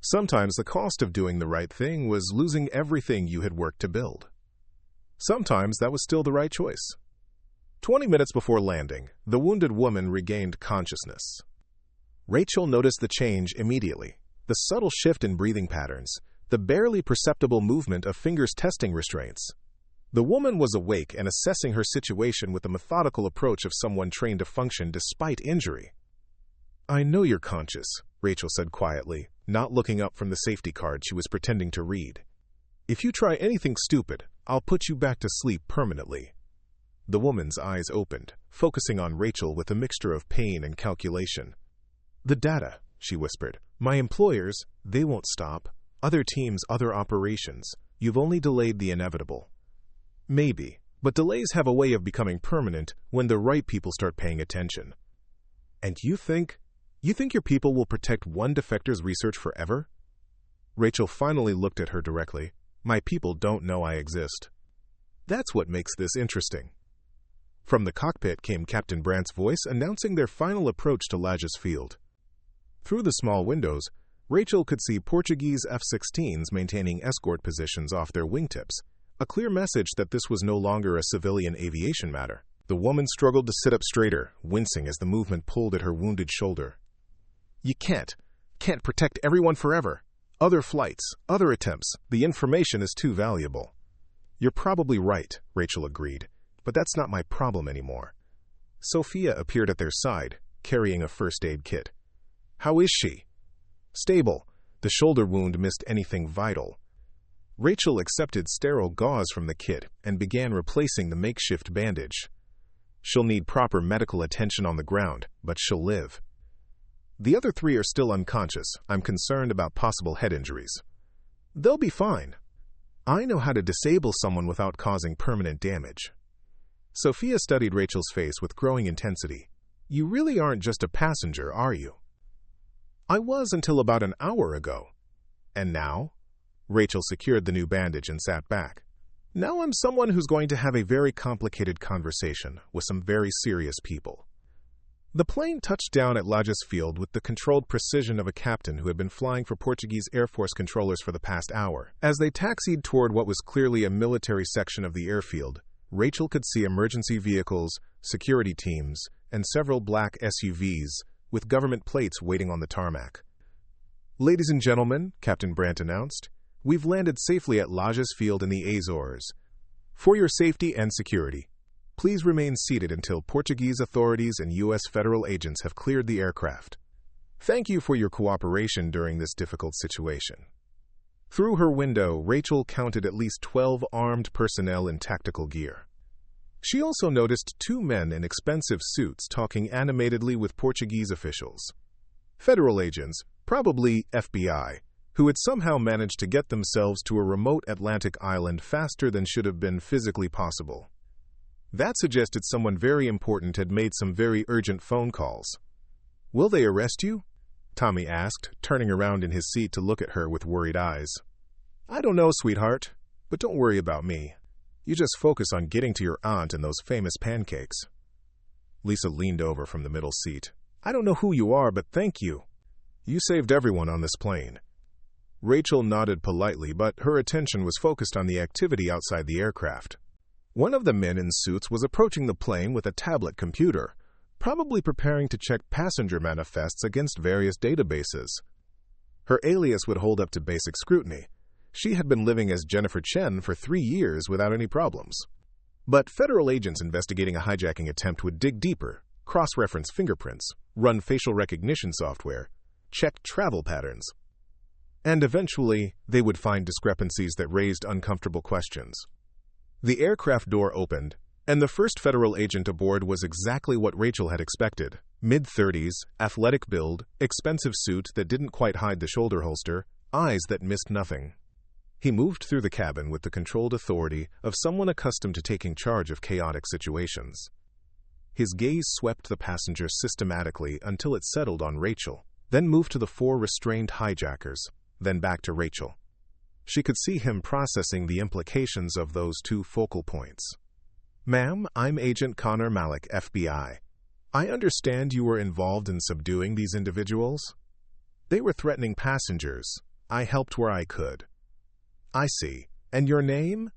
Sometimes the cost of doing the right thing was losing everything you had worked to build. Sometimes that was still the right choice. 20 minutes before landing, the wounded woman regained consciousness. Rachel noticed the change immediately. The subtle shift in breathing patterns, the barely perceptible movement of fingers testing restraints. The woman was awake and assessing her situation with the methodical approach of someone trained to function despite injury. "I know you're conscious," Rachel said quietly, not looking up from the safety card she was pretending to read. "If you try anything stupid, I'll put you back to sleep permanently." The woman's eyes opened, focusing on Rachel with a mixture of pain and calculation. "The data," she whispered. "My employers, they won't stop. Other teams, other operations. You've only delayed the inevitable." "Maybe, but delays have a way of becoming permanent when the right people start paying attention." "And you think your people will protect one defector's research forever?" Rachel finally looked at her directly. "My people don't know I exist." "That's what makes this interesting." From the cockpit came Captain Brandt's voice announcing their final approach to Lajes Field. Through the small windows, Rachel could see Portuguese F-16s maintaining escort positions off their wingtips, a clear message that this was no longer a civilian aviation matter. The woman struggled to sit up straighter, wincing as the movement pulled at her wounded shoulder. "You can't protect everyone forever. Other flights, other attempts, the information is too valuable." "You're probably right," Rachel agreed, "but that's not my problem anymore." Sophia appeared at their side, carrying a first aid kit. "How is she?" "Stable. The shoulder wound missed anything vital." Rachel accepted sterile gauze from the kit and began replacing the makeshift bandage. "She'll need proper medical attention on the ground, but she'll live." "The other 3 are still unconscious. I'm concerned about possible head injuries." "They'll be fine. I know how to disable someone without causing permanent damage." Sophia studied Rachel's face with growing intensity. "You really aren't just a passenger, are you?" "I was until about an hour ago." "And now?" Rachel secured the new bandage and sat back. "Now I'm someone who's going to have a very complicated conversation with some very serious people." The plane touched down at Lajes Field with the controlled precision of a captain who had been flying for Portuguese Air Force controllers for the past hour. As they taxied toward what was clearly a military section of the airfield, Rachel could see emergency vehicles, security teams, and several black SUVs with government plates waiting on the tarmac. "Ladies and gentlemen," Captain Brandt announced, "we've landed safely at Lajes Field in the Azores. For your safety and security, please remain seated until Portuguese authorities and U.S. federal agents have cleared the aircraft. Thank you for your cooperation during this difficult situation." Through her window, Rachel counted at least 12 armed personnel in tactical gear. She also noticed 2 men in expensive suits talking animatedly with Portuguese officials. Federal agents, probably FBI, who had somehow managed to get themselves to a remote Atlantic island faster than should have been physically possible. That suggested someone very important had made some very urgent phone calls. "Will they arrest you?" Tommy asked, turning around in his seat to look at her with worried eyes. "I don't know, sweetheart, but don't worry about me. You just focus on getting to your aunt and those famous pancakes." Lisa leaned over from the middle seat. "I don't know who you are, but thank you. You saved everyone on this plane." Rachel nodded politely, but her attention was focused on the activity outside the aircraft. One of the men in suits was approaching the plane with a tablet computer, probably preparing to check passenger manifests against various databases. Her alias would hold up to basic scrutiny. She had been living as Jennifer Chen for 3 years without any problems. But federal agents investigating a hijacking attempt would dig deeper, cross-reference fingerprints, run facial recognition software, check travel patterns. And eventually, they would find discrepancies that raised uncomfortable questions. The aircraft door opened, and the first federal agent aboard was exactly what Rachel had expected. Mid-30s, athletic build, expensive suit that didn't quite hide the shoulder holster, eyes that missed nothing. He moved through the cabin with the controlled authority of someone accustomed to taking charge of chaotic situations. His gaze swept the passenger systematically until it settled on Rachel, then moved to the 4 restrained hijackers, then back to Rachel. She could see him processing the implications of those 2 focal points. "Ma'am, I'm Agent Connor Malik, FBI. I understand you were involved in subduing these individuals. They were threatening passengers. I helped where I could." "I see. And your name?"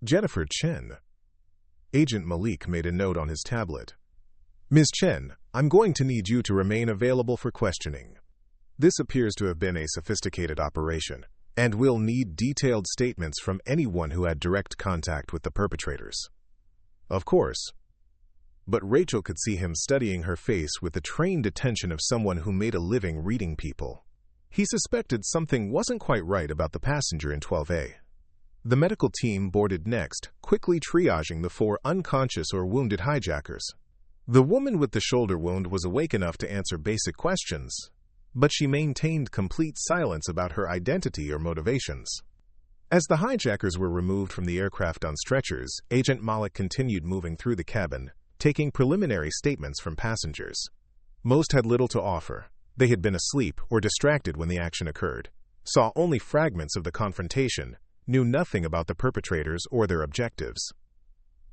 "Jennifer Chen." Agent Malik made a note on his tablet. "Ms. Chen, I'm going to need you to remain available for questioning. This appears to have been a sophisticated operation, and we'll need detailed statements from anyone who had direct contact with the perpetrators." "Of course." But Rachel could see him studying her face with the trained attention of someone who made a living reading people. He suspected something wasn't quite right about the passenger in 12A. The medical team boarded next, quickly triaging the 4 unconscious or wounded hijackers. The woman with the shoulder wound was awake enough to answer basic questions, but she maintained complete silence about her identity or motivations. As the hijackers were removed from the aircraft on stretchers, Agent Malik continued moving through the cabin, taking preliminary statements from passengers. Most had little to offer. They had been asleep or distracted when the action occurred, saw only fragments of the confrontation, knew nothing about the perpetrators or their objectives.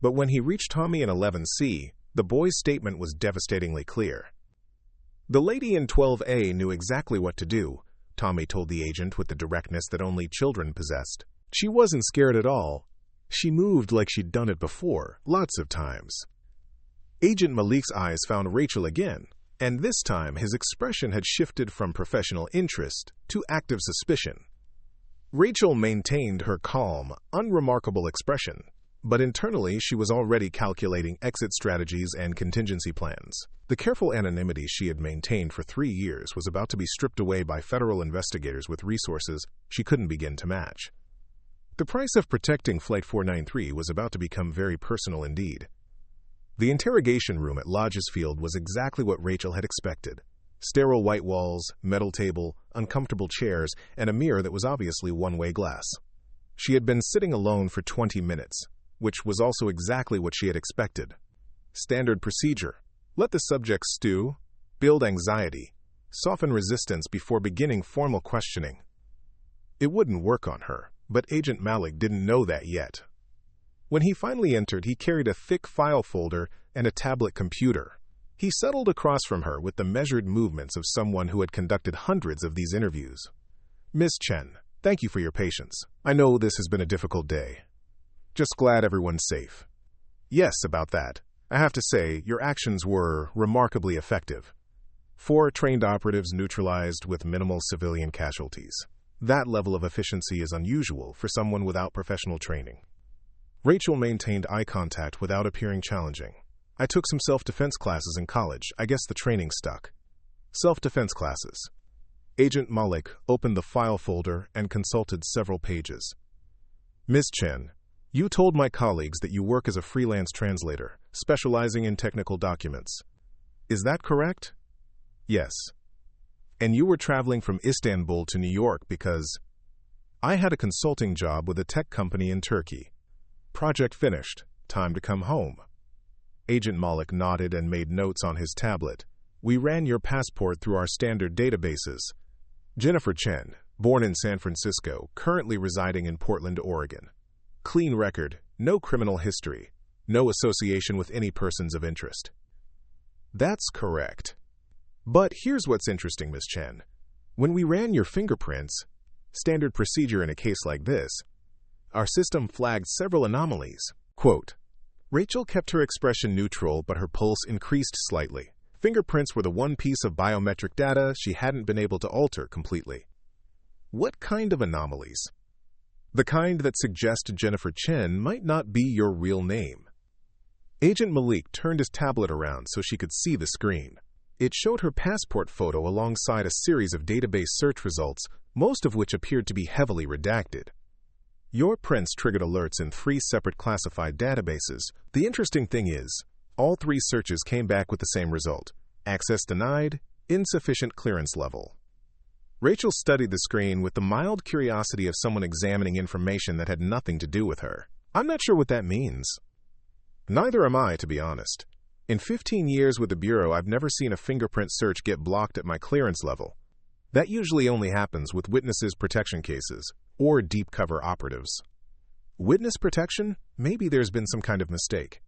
But when he reached Tommy in 11C, the boy's statement was devastatingly clear. "The lady in 12A knew exactly what to do," Tommy told the agent with the directness that only children possessed. "She wasn't scared at all. She moved like she'd done it before, lots of times." Agent Malik's eyes found Rachel again, and this time his expression had shifted from professional interest to active suspicion. Rachel maintained her calm, unremarkable expression, but internally she was already calculating exit strategies and contingency plans. The careful anonymity she had maintained for 3 years was about to be stripped away by federal investigators with resources she couldn't begin to match. The price of protecting Flight 493 was about to become very personal indeed. The interrogation room at Lodges Field was exactly what Rachel had expected. Sterile white walls, metal table, uncomfortable chairs, and a mirror that was obviously one-way glass. She had been sitting alone for 20 minutes, which was also exactly what she had expected. Standard procedure: let the subject stew, build anxiety, soften resistance before beginning formal questioning. It wouldn't work on her, but Agent Malik didn't know that yet. When he finally entered, he carried a thick file folder and a tablet computer. He settled across from her with the measured movements of someone who had conducted hundreds of these interviews. "Miss Chen, thank you for your patience. I know this has been a difficult day. Just glad everyone's safe." "Yes, about that. I have to say, your actions were remarkably effective. 4 trained operatives neutralized with minimal civilian casualties. That level of efficiency is unusual for someone without professional training." Rachel maintained eye contact without appearing challenging. "I took some self-defense classes in college. I guess the training stuck." "Self-defense classes." Agent Malik opened the file folder and consulted several pages. Ms. Chen, you told my colleagues that you work as a freelance translator, specializing in technical documents. Is that correct? Yes. And you were traveling from Istanbul to New York because I had a consulting job with a tech company in Turkey. Project finished. Time to come home. Agent Malik nodded and made notes on his tablet. We ran your passport through our standard databases. Jennifer Chen, born in San Francisco, currently residing in Portland, Oregon. Clean record, no criminal history, no association with any persons of interest. That's correct. But here's what's interesting, Ms. Chen. When we ran your fingerprints, standard procedure in a case like this, our system flagged several anomalies. Quote, Rachel kept her expression neutral, but her pulse increased slightly. Fingerprints were the one piece of biometric data she hadn't been able to alter completely. What kind of anomalies? The kind that suggest Jennifer Chen might not be your real name. Agent Malik turned his tablet around so she could see the screen. It showed her passport photo alongside a series of database search results, most of which appeared to be heavily redacted. Your prints triggered alerts in 3 separate classified databases. The interesting thing is, all 3 searches came back with the same result. Access denied, insufficient clearance level. Rachel studied the screen with the mild curiosity of someone examining information that had nothing to do with her. I'm not sure what that means. Neither am I, to be honest. In 15 years with the Bureau, I've never seen a fingerprint search get blocked at my clearance level. That usually only happens with witnesses protection cases or deep cover operatives. Witness protection? Maybe there's been some kind of mistake.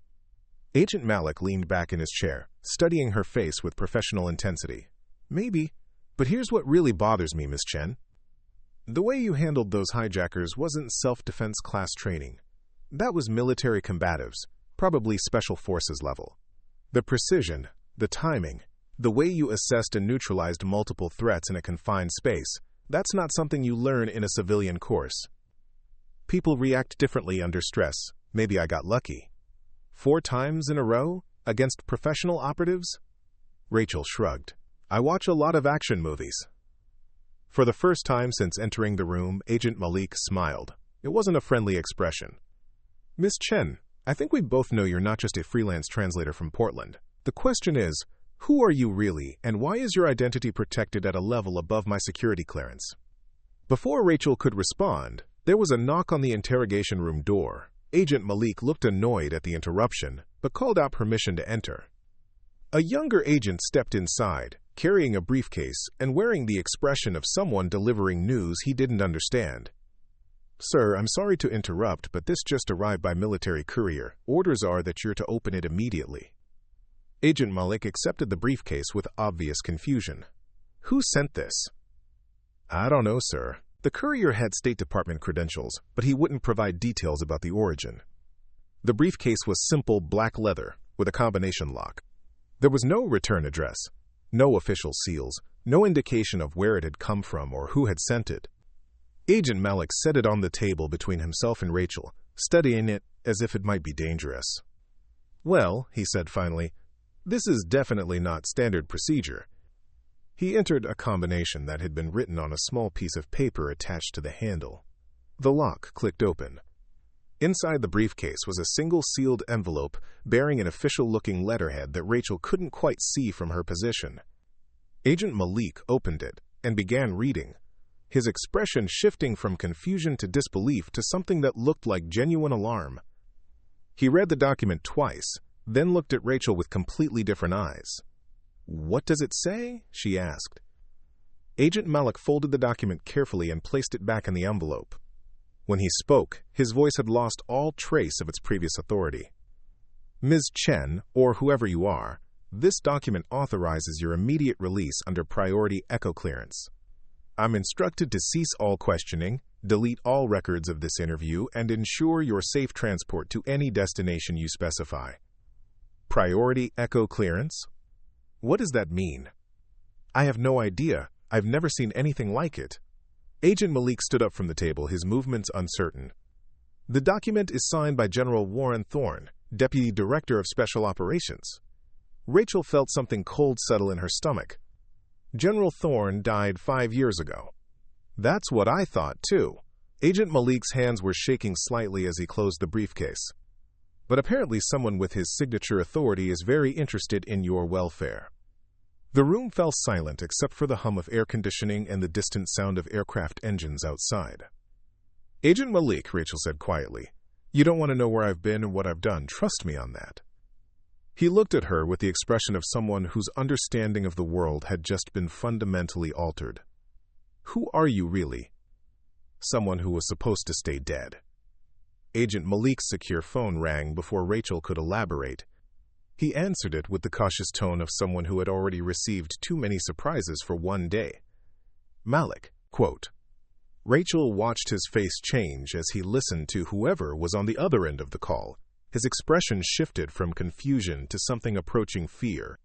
Agent Malik leaned back in his chair, studying her face with professional intensity. Maybe, but here's what really bothers me, Miss Chen. The way you handled those hijackers wasn't self-defense class training. That was military combatives, probably special forces level. The precision, the timing, the way you assessed and neutralized multiple threats in a confined space, that's not something you learn in a civilian course. People react differently under stress. Maybe I got lucky. 4 times in a row? Against professional operatives? Rachel shrugged. I watch a lot of action movies. For the first time since entering the room, Agent Malik smiled. It wasn't a friendly expression. Miss Chen, I think we both know you're not just a freelance translator from Portland. The question is, who are you really, and why is your identity protected at a level above my security clearance? Before Rachel could respond, there was a knock on the interrogation room door. Agent Malik looked annoyed at the interruption, but called out permission to enter. A younger agent stepped inside, carrying a briefcase and wearing the expression of someone delivering news he didn't understand. Sir, I'm sorry to interrupt, but this just arrived by military courier. Orders are that you're to open it immediately. Agent Malik accepted the briefcase with obvious confusion. Who sent this? I don't know, sir. The courier had State Department credentials, but he wouldn't provide details about the origin. The briefcase was simple black leather with a combination lock. There was no return address, no official seals, no indication of where it had come from or who had sent it. Agent Malik set it on the table between himself and Rachel, studying it as if it might be dangerous. Well, he said finally, this is definitely not standard procedure. He entered a combination that had been written on a small piece of paper attached to the handle. The lock clicked open. Inside the briefcase was a single sealed envelope bearing an official-looking letterhead that Rachel couldn't quite see from her position. Agent Malik opened it and began reading, his expression shifting from confusion to disbelief to something that looked like genuine alarm. He read the document twice, then looked at Rachel with completely different eyes. What does it say? She asked. Agent Malik folded the document carefully and placed it back in the envelope. When he spoke, his voice had lost all trace of its previous authority. Ms. Chen, or whoever you are, this document authorizes your immediate release under priority echo clearance. I'm instructed to cease all questioning, delete all records of this interview, and ensure your safe transport to any destination you specify. Priority echo clearance? What does that mean? I have no idea. I've never seen anything like it. Agent Malik stood up from the table, his movements uncertain. The document is signed by General Warren Thorne, Deputy Director of Special Operations. Rachel felt something cold settle in her stomach. General Thorne died 5 years ago. That's what I thought, too. Agent Malik's hands were shaking slightly as he closed the briefcase. But apparently someone with his signature authority is very interested in your welfare. The room fell silent except for the hum of air conditioning and the distant sound of aircraft engines outside. Agent Malik, Rachel said quietly, you don't want to know where I've been and what I've done. Trust me on that. He looked at her with the expression of someone whose understanding of the world had just been fundamentally altered. Who are you really? Someone who was supposed to stay dead. Agent Malik's secure phone rang before Rachel could elaborate. He answered it with the cautious tone of someone who had already received too many surprises for one day. Malik, quote. Rachel watched his face change as he listened to whoever was on the other end of the call. His expression shifted from confusion to something approaching fear.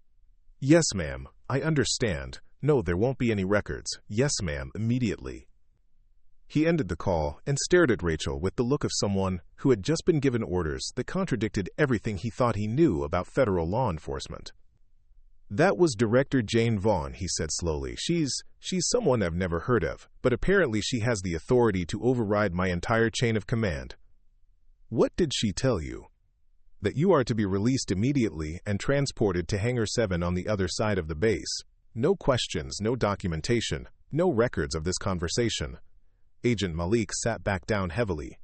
Yes, ma'am, I understand. No, there won't be any records. Yes, ma'am, immediately. He ended the call and stared at Rachel with the look of someone who had just been given orders that contradicted everything he thought he knew about federal law enforcement. That was Director Jane Vaughn, he said slowly. She's someone I've never heard of, but apparently she has the authority to override my entire chain of command. What did she tell you? That you are to be released immediately and transported to Hangar 7 on the other side of the base. No questions, no documentation, no records of this conversation. Agent Malik sat back down heavily.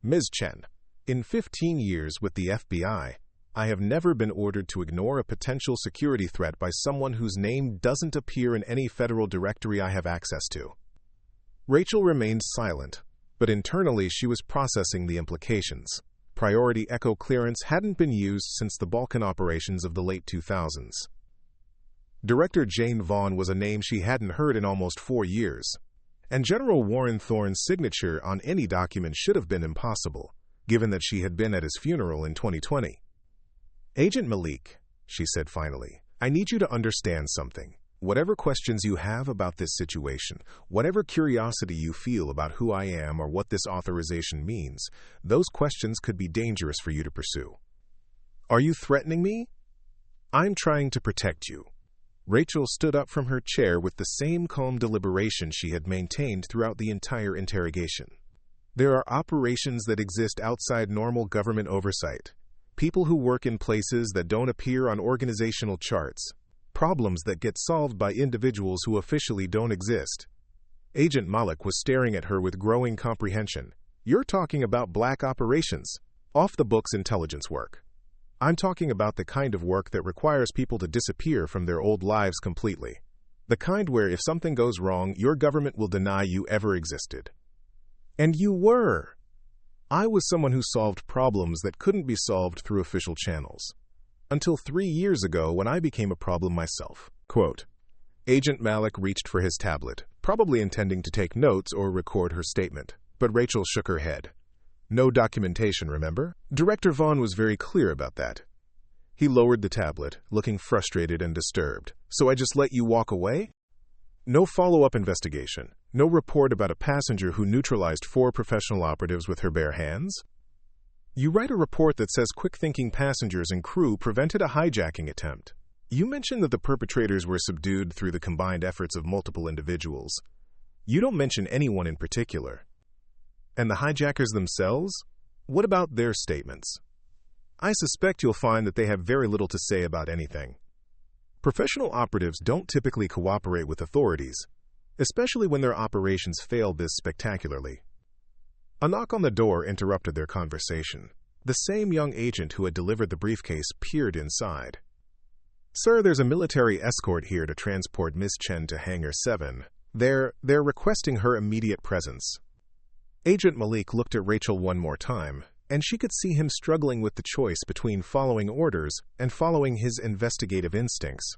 Ms. Chen, in 15 years with the FBI, I have never been ordered to ignore a potential security threat by someone whose name doesn't appear in any federal directory I have access to. Rachel remained silent, but internally she was processing the implications. Priority echo clearance hadn't been used since the Balkan operations of the late 2000s. Director Jane Vaughn was a name she hadn't heard in almost 4 years. And General Warren Thorne's signature on any document should have been impossible, given that she had been at his funeral in 2020. Agent Malik, she said finally, I need you to understand something. Whatever questions you have about this situation, whatever curiosity you feel about who I am or what this authorization means, those questions could be dangerous for you to pursue. Are you threatening me? I'm trying to protect you. Rachel stood up from her chair with the same calm deliberation she had maintained throughout the entire interrogation. There are operations that exist outside normal government oversight. People who work in places that don't appear on organizational charts. Problems that get solved by individuals who officially don't exist. Agent Malik was staring at her with growing comprehension. You're talking about black operations, off-the-books intelligence work. I'm talking about the kind of work that requires people to disappear from their old lives completely. The kind where if something goes wrong, your government will deny you ever existed. And you were. I was someone who solved problems that couldn't be solved through official channels. Until 3 years ago when I became a problem myself. Quote, Agent Malik reached for his tablet, probably intending to take notes or record her statement, but Rachel shook her head. No documentation, remember? Director Vaughn was very clear about that. He lowered the tablet, looking frustrated and disturbed. So I just let you walk away? No follow-up investigation. No report about a passenger who neutralized 4 professional operatives with her bare hands? You write a report that says quick-thinking passengers and crew prevented a hijacking attempt. You mention that the perpetrators were subdued through the combined efforts of multiple individuals. You don't mention anyone in particular. And the hijackers themselves? What about their statements? I suspect you'll find that they have very little to say about anything. Professional operatives don't typically cooperate with authorities, especially when their operations fail this spectacularly. A knock on the door interrupted their conversation. The same young agent who had delivered the briefcase peered inside. Sir, there's a military escort here to transport Miss Chen to Hangar 7. They're requesting her immediate presence. Agent Malik looked at Rachel one more time, and she could see him struggling with the choice between following orders and following his investigative instincts.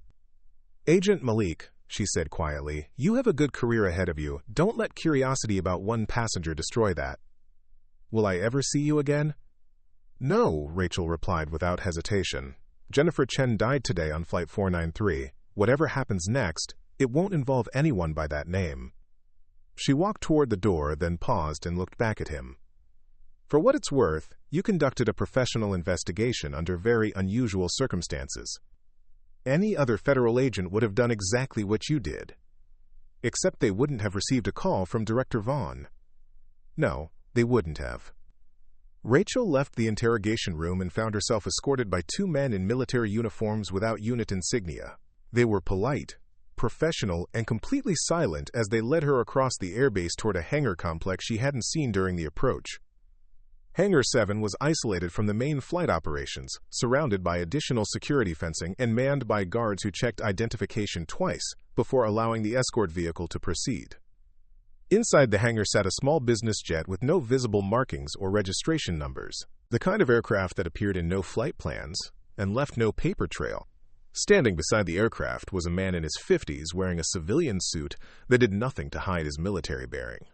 Agent Malik, she said quietly, you have a good career ahead of you. Don't let curiosity about one passenger destroy that. Will I ever see you again? No, Rachel replied without hesitation. Jennifer Chen died today on Flight 493. Whatever happens next, it won't involve anyone by that name. She walked toward the door, then paused and looked back at him. For what it's worth, you conducted a professional investigation under very unusual circumstances. Any other federal agent would have done exactly what you did. Except they wouldn't have received a call from Director Vaughn. No, they wouldn't have. Rachel left the interrogation room and found herself escorted by two men in military uniforms without unit insignia. They were polite, professional, and completely silent as they led her across the airbase toward a hangar complex she hadn't seen during the approach. Hangar 7 was isolated from the main flight operations, surrounded by additional security fencing and manned by guards who checked identification twice before allowing the escort vehicle to proceed. Inside the hangar sat a small business jet with no visible markings or registration numbers, the kind of aircraft that appeared in no flight plans and left no paper trail. Standing beside the aircraft was a man in his 50s wearing a civilian suit that did nothing to hide his military bearing.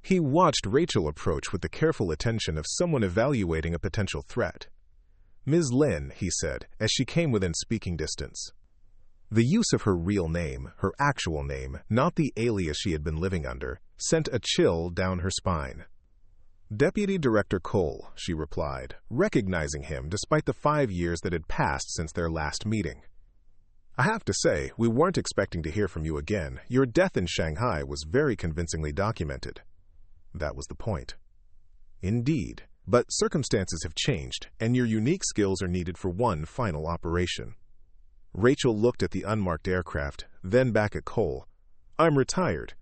He watched Rachel approach with the careful attention of someone evaluating a potential threat. "Ms. Lin," he said, as she came within speaking distance. The use of her real name, her actual name, not the alias she had been living under, sent a chill down her spine. "Deputy Director Cole," she replied, recognizing him despite the 5 years that had passed since their last meeting. "I have to say, we weren't expecting to hear from you again. Your death in Shanghai was very convincingly documented." That was the point. "Indeed, but circumstances have changed, and your unique skills are needed for one final operation." Rachel looked at the unmarked aircraft, then back at Cole. "I'm retired."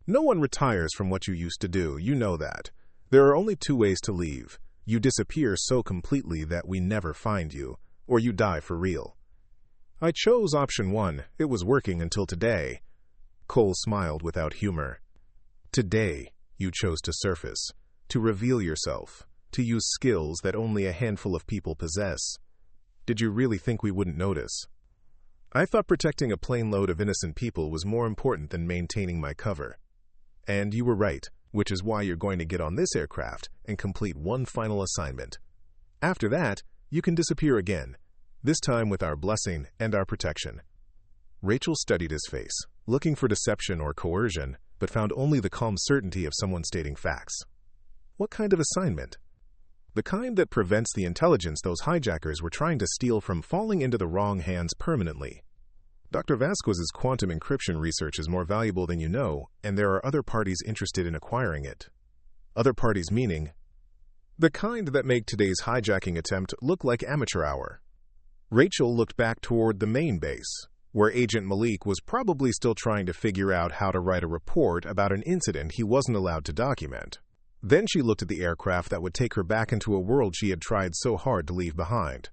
"No one retires from what you used to do, you know that. There are only two ways to leave. You disappear so completely that we never find you, or you die for real." "I chose option 1. It was working until today." Cole smiled without humor. "Today, you chose to surface, to reveal yourself, to use skills that only a handful of people possess. Did you really think we wouldn't notice? I thought protecting a plane load of innocent people was more important than maintaining my cover. And you were right, which is why you're going to get on this aircraft and complete one final assignment. After that, you can disappear again, this time with our blessing and our protection." Rachel studied his face, looking for deception or coercion, but found only the calm certainty of someone stating facts. What kind of assignment? The kind that prevents the intelligence those hijackers were trying to steal from falling into the wrong hands permanently. Dr. Vasquez's quantum encryption research is more valuable than you know, and there are other parties interested in acquiring it. Other parties meaning the kind that make today's hijacking attempt look like amateur hour. Rachel looked back toward the main base, where Agent Malik was probably still trying to figure out how to write a report about an incident he wasn't allowed to document. Then she looked at the aircraft that would take her back into a world she had tried so hard to leave behind.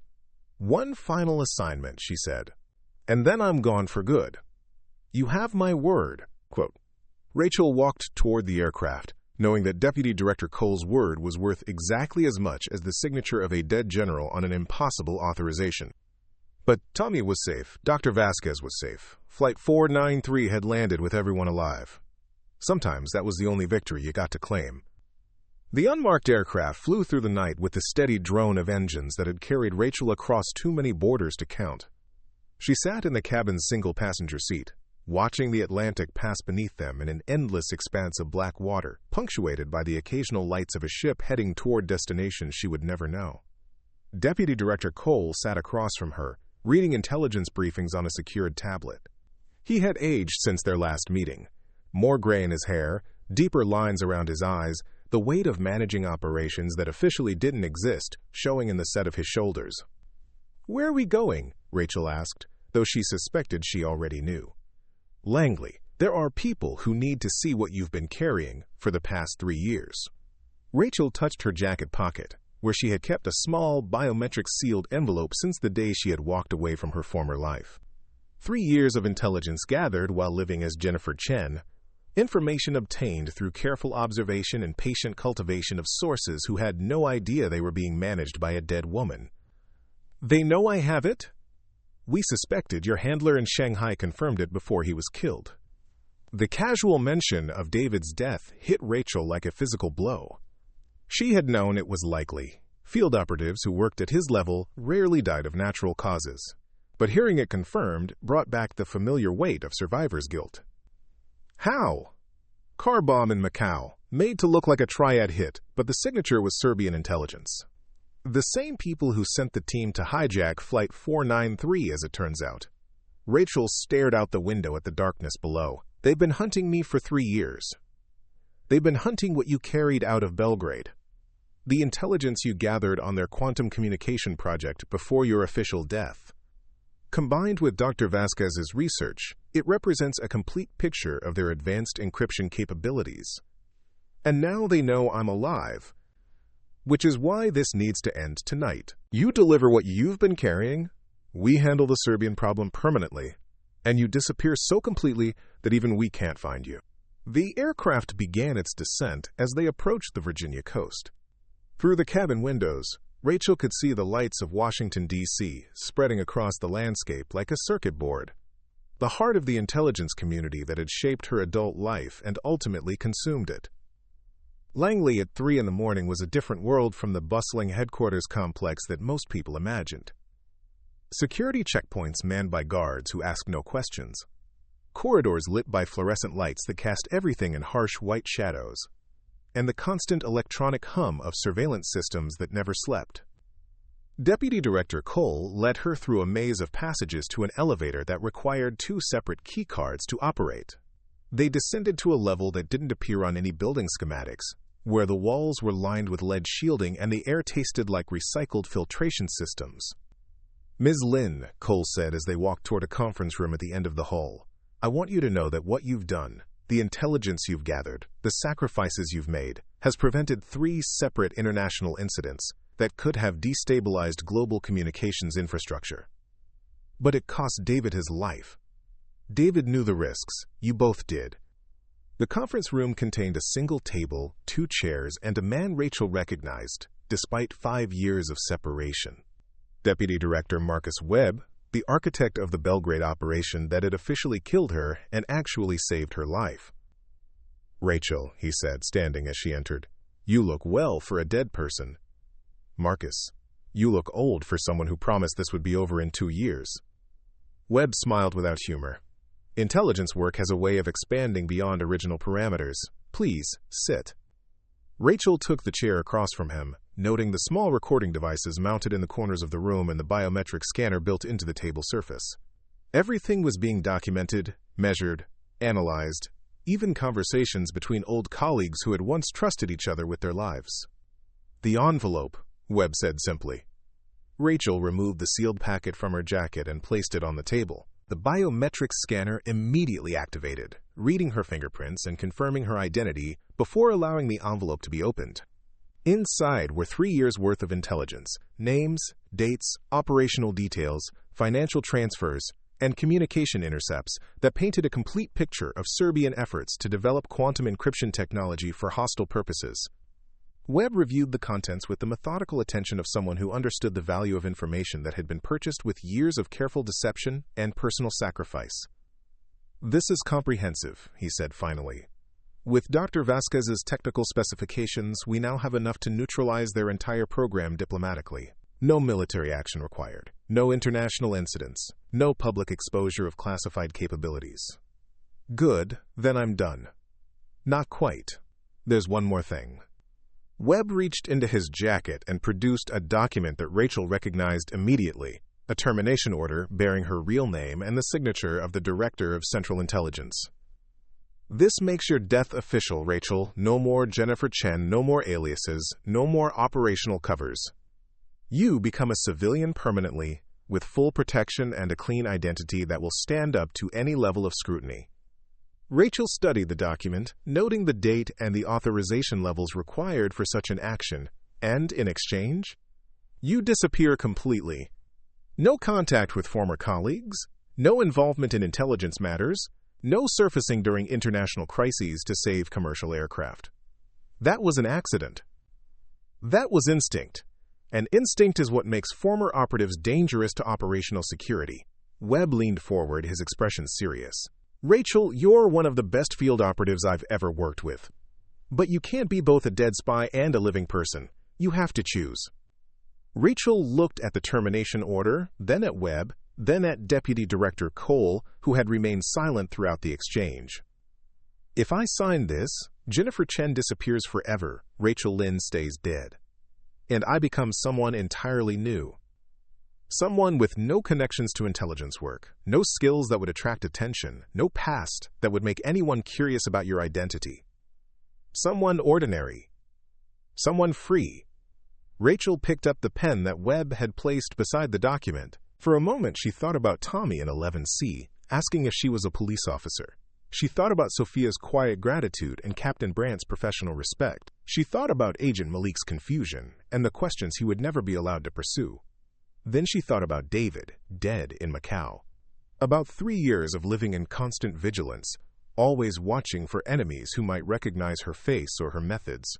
"One final assignment," she said, "and then I'm gone for good. You have my word." Quote. Rachel walked toward the aircraft, knowing that Deputy Director Cole's word was worth exactly as much as the signature of a dead general on an impossible authorization. But Tommy was safe. Dr. Vasquez was safe. Flight 493 had landed with everyone alive. Sometimes that was the only victory you got to claim. The unmarked aircraft flew through the night with the steady drone of engines that had carried Rachel across too many borders to count. She sat in the cabin's single-passenger seat, watching the Atlantic pass beneath them in an endless expanse of black water, punctuated by the occasional lights of a ship heading toward destinations she would never know. Deputy Director Cole sat across from her, reading intelligence briefings on a secured tablet. He had aged since their last meeting. More gray in his hair, deeper lines around his eyes, the weight of managing operations that officially didn't exist showing in the set of his shoulders. "Where are we going?" Rachel asked, though she suspected she already knew. "Langley, there are people who need to see what you've been carrying for the past 3 years." Rachel touched her jacket pocket, where she had kept a small, biometric-sealed envelope since the day she had walked away from her former life. 3 years of intelligence gathered while living as Jennifer Chen, information obtained through careful observation and patient cultivation of sources who had no idea they were being managed by a dead woman. "They know I have it?" "We suspected. Your handler in Shanghai confirmed it before he was killed." The casual mention of David's death hit Rachel like a physical blow. She had known it was likely. Field operatives who worked at his level rarely died of natural causes. But hearing it confirmed brought back the familiar weight of survivor's guilt. How? Car bomb in Macau, made to look like a triad hit, but the signature was Serbian intelligence. The same people who sent the team to hijack Flight 493, as it turns out. Rachel stared out the window at the darkness below. They've been hunting me for 3 years. They've been hunting what you carried out of Belgrade. The intelligence you gathered on their quantum communication project before your official death. Combined with Dr. Vasquez's research, it represents a complete picture of their advanced encryption capabilities. And now they know I'm alive, which is why this needs to end tonight. You deliver what you've been carrying, we handle the Serbian problem permanently, and you disappear so completely that even we can't find you. The aircraft began its descent as they approached the Virginia coast. Through the cabin windows, Rachel could see the lights of Washington, D.C. spreading across the landscape like a circuit board, the heart of the intelligence community that had shaped her adult life and ultimately consumed it. Langley at 3 in the morning was a different world from the bustling headquarters complex that most people imagined. Security checkpoints manned by guards who asked no questions. Corridors lit by fluorescent lights that cast everything in harsh white shadows. And the constant electronic hum of surveillance systems that never slept. Deputy Director Cole led her through a maze of passages to an elevator that required 2 separate key cards to operate. They descended to a level that didn't appear on any building schematics, where the walls were lined with lead shielding and the air tasted like recycled filtration systems. Ms. Lynn, Cole said as they walked toward a conference room at the end of the hall, I want you to know that what you've done, the intelligence you've gathered, the sacrifices you've made, has prevented 3 separate international incidents that could have destabilized global communications infrastructure. But it cost David his life. David knew the risks. You both did. The conference room contained a single table, 2 chairs, and a man Rachel recognized, despite 5 years of separation. Deputy Director Marcus Webb, the architect of the Belgrade operation that had officially killed her and actually saved her life. Rachel, he said, standing as she entered, you look well for a dead person. Marcus, you look old for someone who promised this would be over in 2 years. Webb smiled without humor. Intelligence work has a way of expanding beyond original parameters. Please, sit. Rachel took the chair across from him, noting the small recording devices mounted in the corners of the room and the biometric scanner built into the table surface. Everything was being documented, measured, analyzed, even conversations between old colleagues who had once trusted each other with their lives. The envelope, Webb said simply. Rachel removed the sealed packet from her jacket and placed it on the table. The biometric scanner immediately activated, reading her fingerprints and confirming her identity before allowing the envelope to be opened. Inside were 3 years' worth of intelligence, names, dates, operational details, financial transfers, and communication intercepts that painted a complete picture of Serbian efforts to develop quantum encryption technology for hostile purposes. Webb reviewed the contents with the methodical attention of someone who understood the value of information that had been purchased with years of careful deception and personal sacrifice. This is comprehensive, he said finally. With Dr. Vasquez's technical specifications, we now have enough to neutralize their entire program diplomatically. No military action required, no international incidents, no public exposure of classified capabilities. Good, then I'm done. Not quite. There's one more thing. Webb reached into his jacket and produced a document that Rachel recognized immediately, a termination order bearing her real name and the signature of the Director of Central Intelligence. This makes your death official, Rachel. No more Jennifer Chen, no more aliases, no more operational covers. You become a civilian permanently, with full protection and a clean identity that will stand up to any level of scrutiny. Rachel studied the document, noting the date and the authorization levels required for such an action, and in exchange, you disappear completely. No contact with former colleagues, no involvement in intelligence matters, no surfacing during international crises to save commercial aircraft. That was an accident. That was instinct. And instinct is what makes former operatives dangerous to operational security. Webb leaned forward, his expression serious. Rachel, you're one of the best field operatives I've ever worked with. But you can't be both a dead spy and a living person. You have to choose. Rachel looked at the termination order, then at Webb, then at Deputy Director Cole, who had remained silent throughout the exchange. If I sign this, Jennifer Chen disappears forever. Rachel Lynn stays dead. and I become someone entirely new. Someone with no connections to intelligence work, no skills that would attract attention, no past that would make anyone curious about your identity. Someone ordinary. Someone free. Rachel picked up the pen that Webb had placed beside the document. For a moment, she thought about Tommy in 11C, asking if she was a police officer. She thought about Sophia's quiet gratitude and Captain Brandt's professional respect. She thought about Agent Malik's confusion and the questions he would never be allowed to pursue. Then she thought about David, dead in Macau. About 3 years of living in constant vigilance, always watching for enemies who might recognize her face or her methods.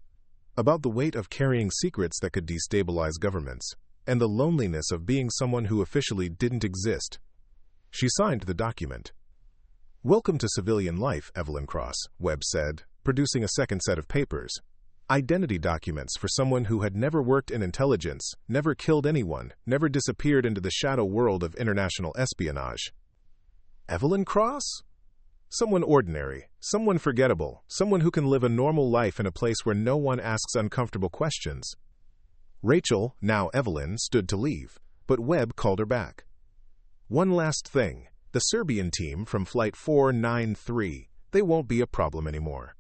About the weight of carrying secrets that could destabilize governments, and the loneliness of being someone who officially didn't exist. She signed the document. "Welcome to civilian life, Evelyn Cross," Webb said, producing a second set of papers. Identity documents for someone who had never worked in intelligence, never killed anyone, never disappeared into the shadow world of international espionage. Evelyn Cross? Someone ordinary, someone forgettable, someone who can live a normal life in a place where no one asks uncomfortable questions. Rachel, now Evelyn, stood to leave, but Webb called her back. "One last thing. The Serbian team from Flight 493, they won't be a problem anymore.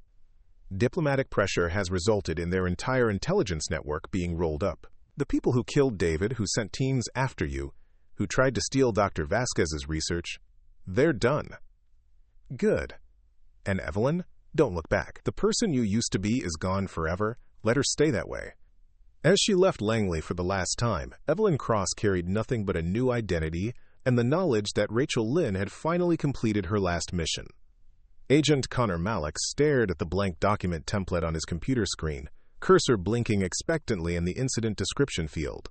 Diplomatic pressure has resulted in their entire intelligence network being rolled up. The people who killed David, who sent teams after you, who tried to steal Dr. Vasquez's research, they're done." "Good. And Evelyn, don't look back. The person you used to be is gone forever. Let her stay that way." As she left Langley for the last time, Evelyn Cross carried nothing but a new identity and the knowledge that Rachel Lynn had finally completed her last mission. Agent Connor Malik stared at the blank document template on his computer screen, cursor blinking expectantly in the incident description field.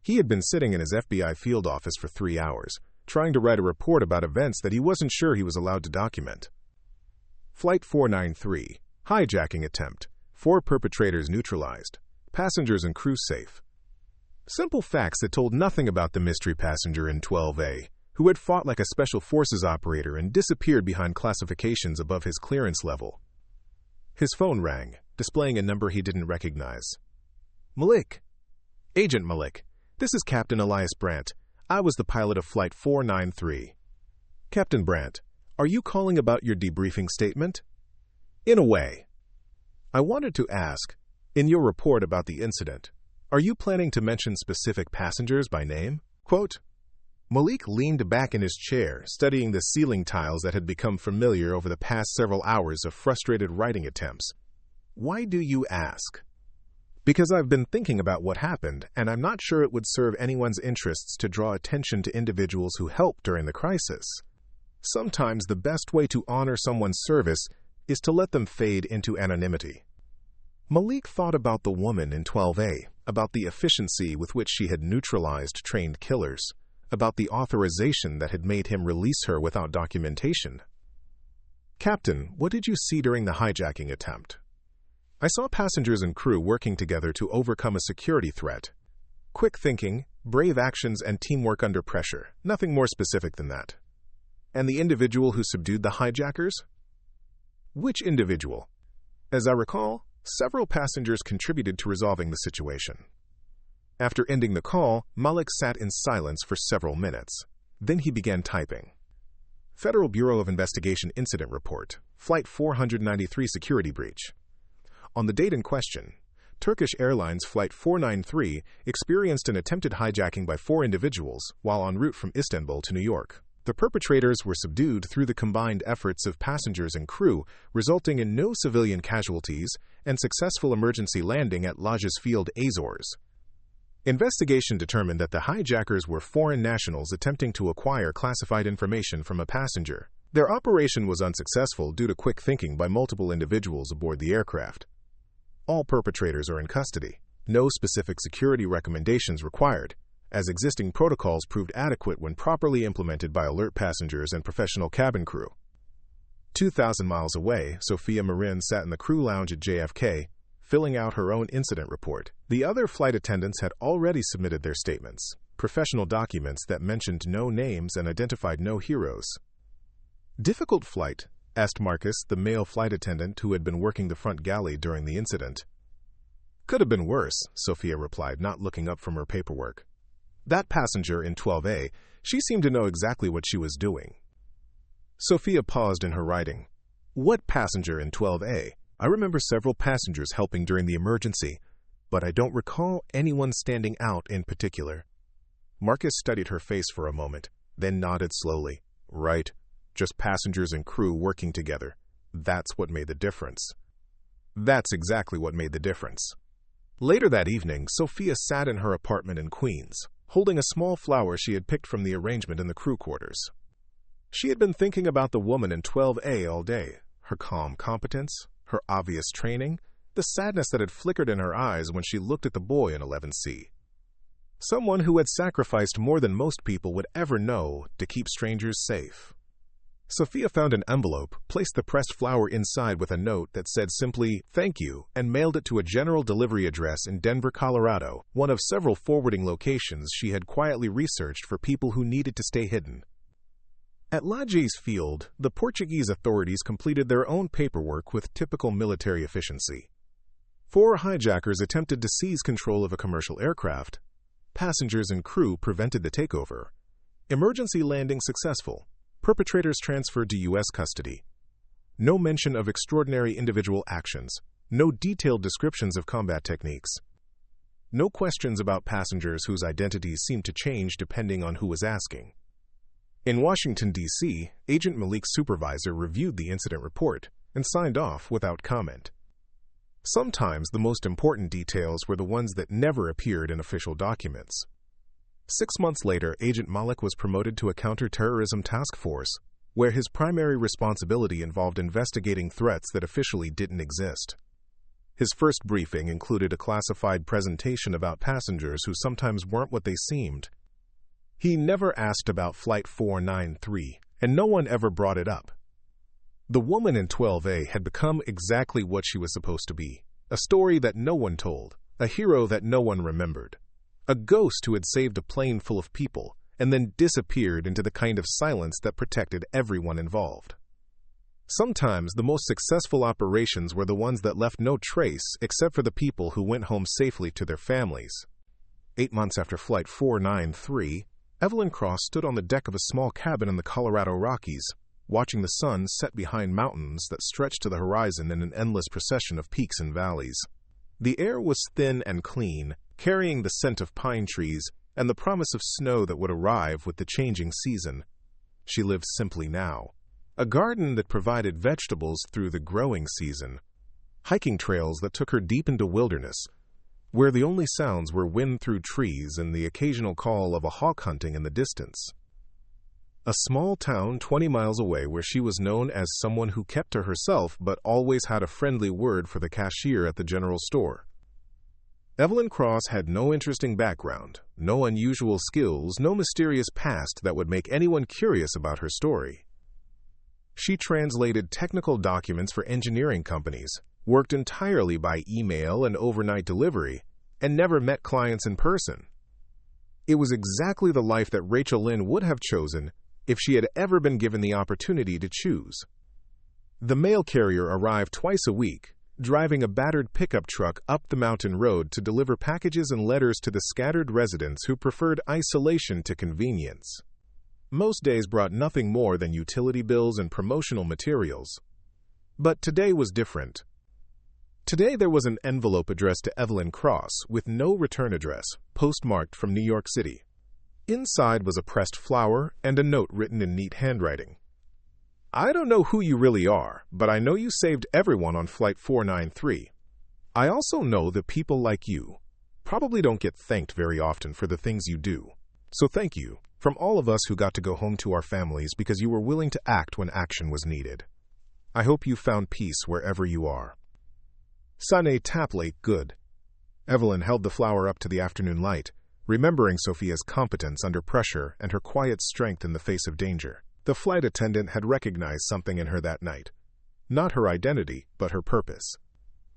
He had been sitting in his FBI field office for 3 hours, trying to write a report about events that he wasn't sure he was allowed to document. Flight 493, hijacking attempt, 4 perpetrators neutralized, passengers and crew safe. Simple facts that told nothing about the mystery passenger in 12A, who had fought like a special forces operator and disappeared behind classifications above his clearance level. His phone rang, displaying a number he didn't recognize. "Malik. Agent Malik, this is Captain Elias Brandt. I was the pilot of Flight 493. "Captain Brandt, are you calling about your debriefing statement?" "In a way. I wanted to ask, in your report about the incident, are you planning to mention specific passengers by name?" Quote, Malik leaned back in his chair, studying the ceiling tiles that had become familiar over the past several hours of frustrated writing attempts. "Why do you ask?" "Because I've been thinking about what happened, and I'm not sure it would serve anyone's interests to draw attention to individuals who helped during the crisis. Sometimes the best way to honor someone's service is to let them fade into anonymity." Malik thought about the woman in 12A, about the efficiency with which she had neutralized trained killers, about the authorization that had made him release her without documentation. "Captain, what did you see during the hijacking attempt?" "I saw passengers and crew working together to overcome a security threat. Quick thinking, brave actions, and teamwork under pressure. Nothing more specific than that." "And the individual who subdued the hijackers?" "Which individual?" "As I recall, several passengers contributed to resolving the situation." After ending the call, Malik sat in silence for several minutes. Then he began typing. "Federal Bureau of Investigation Incident Report, Flight 493 Security Breach. On the date in question, Turkish Airlines Flight 493 experienced an attempted hijacking by 4 individuals while en route from Istanbul to New York. The perpetrators were subdued through the combined efforts of passengers and crew, resulting in no civilian casualties and successful emergency landing at Lajes Field, Azores. Investigation determined that the hijackers were foreign nationals attempting to acquire classified information from a passenger. Their operation was unsuccessful due to quick thinking by multiple individuals aboard the aircraft. All perpetrators are in custody. No specific security recommendations required, as existing protocols proved adequate when properly implemented by alert passengers and professional cabin crew." 2,000 miles away, Sophia Marin sat in the crew lounge at JFK, filling out her own incident report. The other flight attendants had already submitted their statements, professional documents that mentioned no names and identified no heroes. "Difficult flight?" asked Marcus, the male flight attendant who had been working the front galley during the incident. Could have been worse, Sophia replied, not looking up from her paperwork. That passenger in 12A, she seemed to know exactly what she was doing. Sophia paused in her writing. What passenger in 12A? I remember several passengers helping during the emergency, but I don't recall anyone standing out in particular. Marcus studied her face for a moment, then nodded slowly. Right, just passengers and crew working together. That's what made the difference. That's exactly what made the difference. Later that evening, Sophia sat in her apartment in Queens, holding a small flower she had picked from the arrangement in the crew quarters. She had been thinking about the woman in 12A all day, her calm competence, her obvious training, the sadness that had flickered in her eyes when she looked at the boy in 11C. Someone who had sacrificed more than most people would ever know to keep strangers safe. Sophia found an envelope, placed the pressed flower inside with a note that said simply, "Thank you," and mailed it to a general delivery address in Denver, Colorado, one of several forwarding locations she had quietly researched for people who needed to stay hidden. At Lajes Field, the Portuguese authorities completed their own paperwork with typical military efficiency. 4 hijackers attempted to seize control of a commercial aircraft. Passengers and crew prevented the takeover. Emergency landing successful. Perpetrators transferred to U.S. custody. No mention of extraordinary individual actions. No detailed descriptions of combat techniques. No questions about passengers whose identities seemed to change depending on who was asking. In Washington, D.C., Agent Malik's supervisor reviewed the incident report and signed off without comment. Sometimes the most important details were the ones that never appeared in official documents. 6 months later, Agent Malik was promoted to a counter-terrorism task force, where his primary responsibility involved investigating threats that officially didn't exist. His first briefing included a classified presentation about passengers who sometimes weren't what they seemed. He never asked about Flight 493, and no one ever brought it up. The woman in 12A had become exactly what she was supposed to be, a story that no one told, a hero that no one remembered. A ghost who had saved a plane full of people and then disappeared into the kind of silence that protected everyone involved. Sometimes the most successful operations were the ones that left no trace except for the people who went home safely to their families. 8 months after Flight 493, Evelyn Cross stood on the deck of a small cabin in the Colorado Rockies, watching the sun set behind mountains that stretched to the horizon in an endless procession of peaks and valleys. The air was thin and clean, carrying the scent of pine trees and the promise of snow that would arrive with the changing season. She lived simply now. A garden that provided vegetables through the growing season. Hiking trails that took her deep into wilderness, where the only sounds were wind through trees and the occasional call of a hawk hunting in the distance. A small town 20 miles away where she was known as someone who kept to herself but always had a friendly word for the cashier at the general store. Evelyn Cross had no interesting background, no unusual skills, no mysterious past that would make anyone curious about her story. She translated technical documents for engineering companies, worked entirely by email and overnight delivery, and never met clients in person. It was exactly the life that Rachel Lynn would have chosen if she had ever been given the opportunity to choose. The mail carrier arrived twice a week, driving a battered pickup truck up the mountain road to deliver packages and letters to the scattered residents who preferred isolation to convenience. Most days brought nothing more than utility bills and promotional materials. But today was different. Today there was an envelope addressed to Evelyn Cross with no return address, postmarked from New York City. Inside was a pressed flower and a note written in neat handwriting. I don't know who you really are, but I know you saved everyone on Flight 493. I also know that people like you probably don't get thanked very often for the things you do. So thank you, from all of us who got to go home to our families because you were willing to act when action was needed. I hope you found peace wherever you are. Sane Taplake Good. Evelyn held the flower up to the afternoon light, remembering Sophia's competence under pressure and her quiet strength in the face of danger. The flight attendant had recognized something in her that night. Not her identity, but her purpose.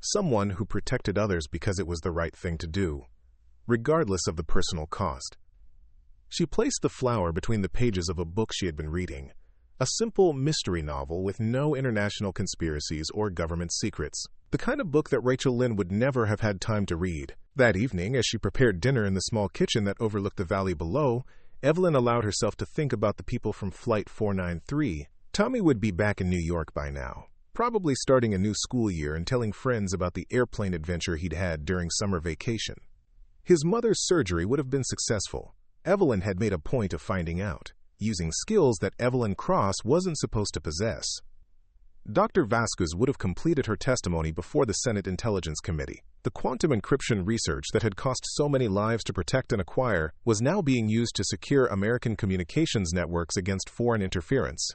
Someone who protected others because it was the right thing to do, regardless of the personal cost. She placed the flower between the pages of a book she had been reading, a simple mystery novel with no international conspiracies or government secrets. The kind of book that Rachel Lynn would never have had time to read. That evening, as she prepared dinner in the small kitchen that overlooked the valley below, Evelyn allowed herself to think about the people from Flight 493. Tommy would be back in New York by now, probably starting a new school year and telling friends about the airplane adventure he'd had during summer vacation. His mother's surgery would have been successful. Evelyn had made a point of finding out, using skills that Evelyn Cross wasn't supposed to possess. Dr. Vasquez would have completed her testimony before the Senate Intelligence Committee. The quantum encryption research that had cost so many lives to protect and acquire was now being used to secure American communications networks against foreign interference.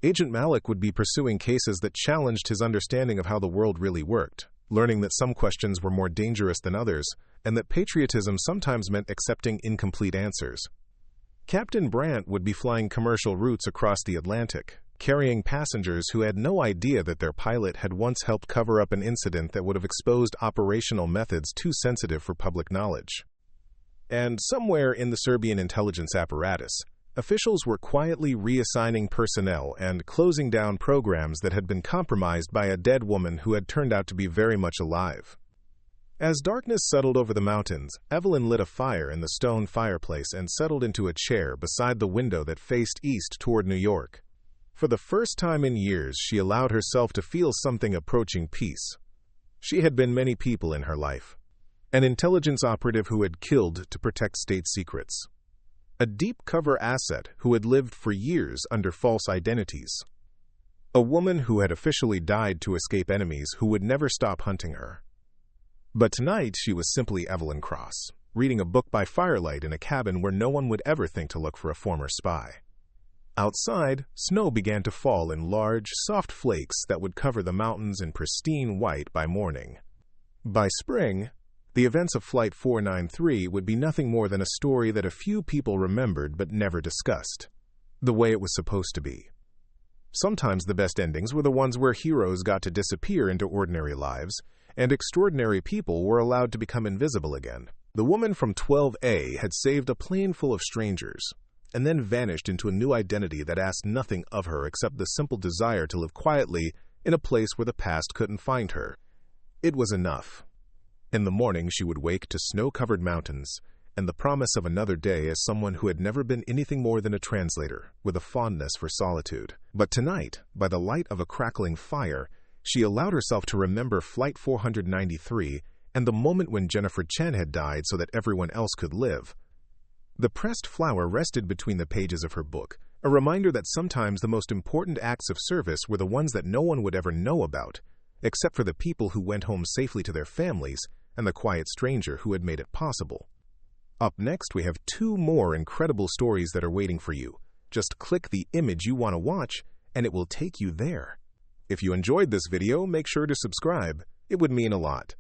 Agent Malik would be pursuing cases that challenged his understanding of how the world really worked, learning that some questions were more dangerous than others, and that patriotism sometimes meant accepting incomplete answers. Captain Brandt would be flying commercial routes across the Atlantic, carrying passengers who had no idea that their pilot had once helped cover up an incident that would have exposed operational methods too sensitive for public knowledge. And somewhere in the Serbian intelligence apparatus, officials were quietly reassigning personnel and closing down programs that had been compromised by a dead woman who had turned out to be very much alive. As darkness settled over the mountains, Evelyn lit a fire in the stone fireplace and settled into a chair beside the window that faced east toward New York. For the first time in years, she allowed herself to feel something approaching peace. She had been many people in her life. An intelligence operative who had killed to protect state secrets. A deep-cover asset who had lived for years under false identities. A woman who had officially died to escape enemies who would never stop hunting her. But tonight she was simply Evelyn Cross, reading a book by firelight in a cabin where no one would ever think to look for a former spy. Outside, snow began to fall in large, soft flakes that would cover the mountains in pristine white by morning. By spring, the events of Flight 493 would be nothing more than a story that a few people remembered but never discussed, the way it was supposed to be. Sometimes the best endings were the ones where heroes got to disappear into ordinary lives, and extraordinary people were allowed to become invisible again. The woman from 12A had saved a plane full of strangers, and then vanished into a new identity that asked nothing of her except the simple desire to live quietly in a place where the past couldn't find her. It was enough. In the morning she would wake to snow-covered mountains, and the promise of another day as someone who had never been anything more than a translator, with a fondness for solitude. But tonight, by the light of a crackling fire, she allowed herself to remember Flight 493 and the moment when Jennifer Chen had died so that everyone else could live. The pressed flower rested between the pages of her book, a reminder that sometimes the most important acts of service were the ones that no one would ever know about, except for the people who went home safely to their families and the quiet stranger who had made it possible. Up next, we have 2 more incredible stories that are waiting for you. Just click the image you want to watch, and it will take you there. If you enjoyed this video, make sure to subscribe. It would mean a lot.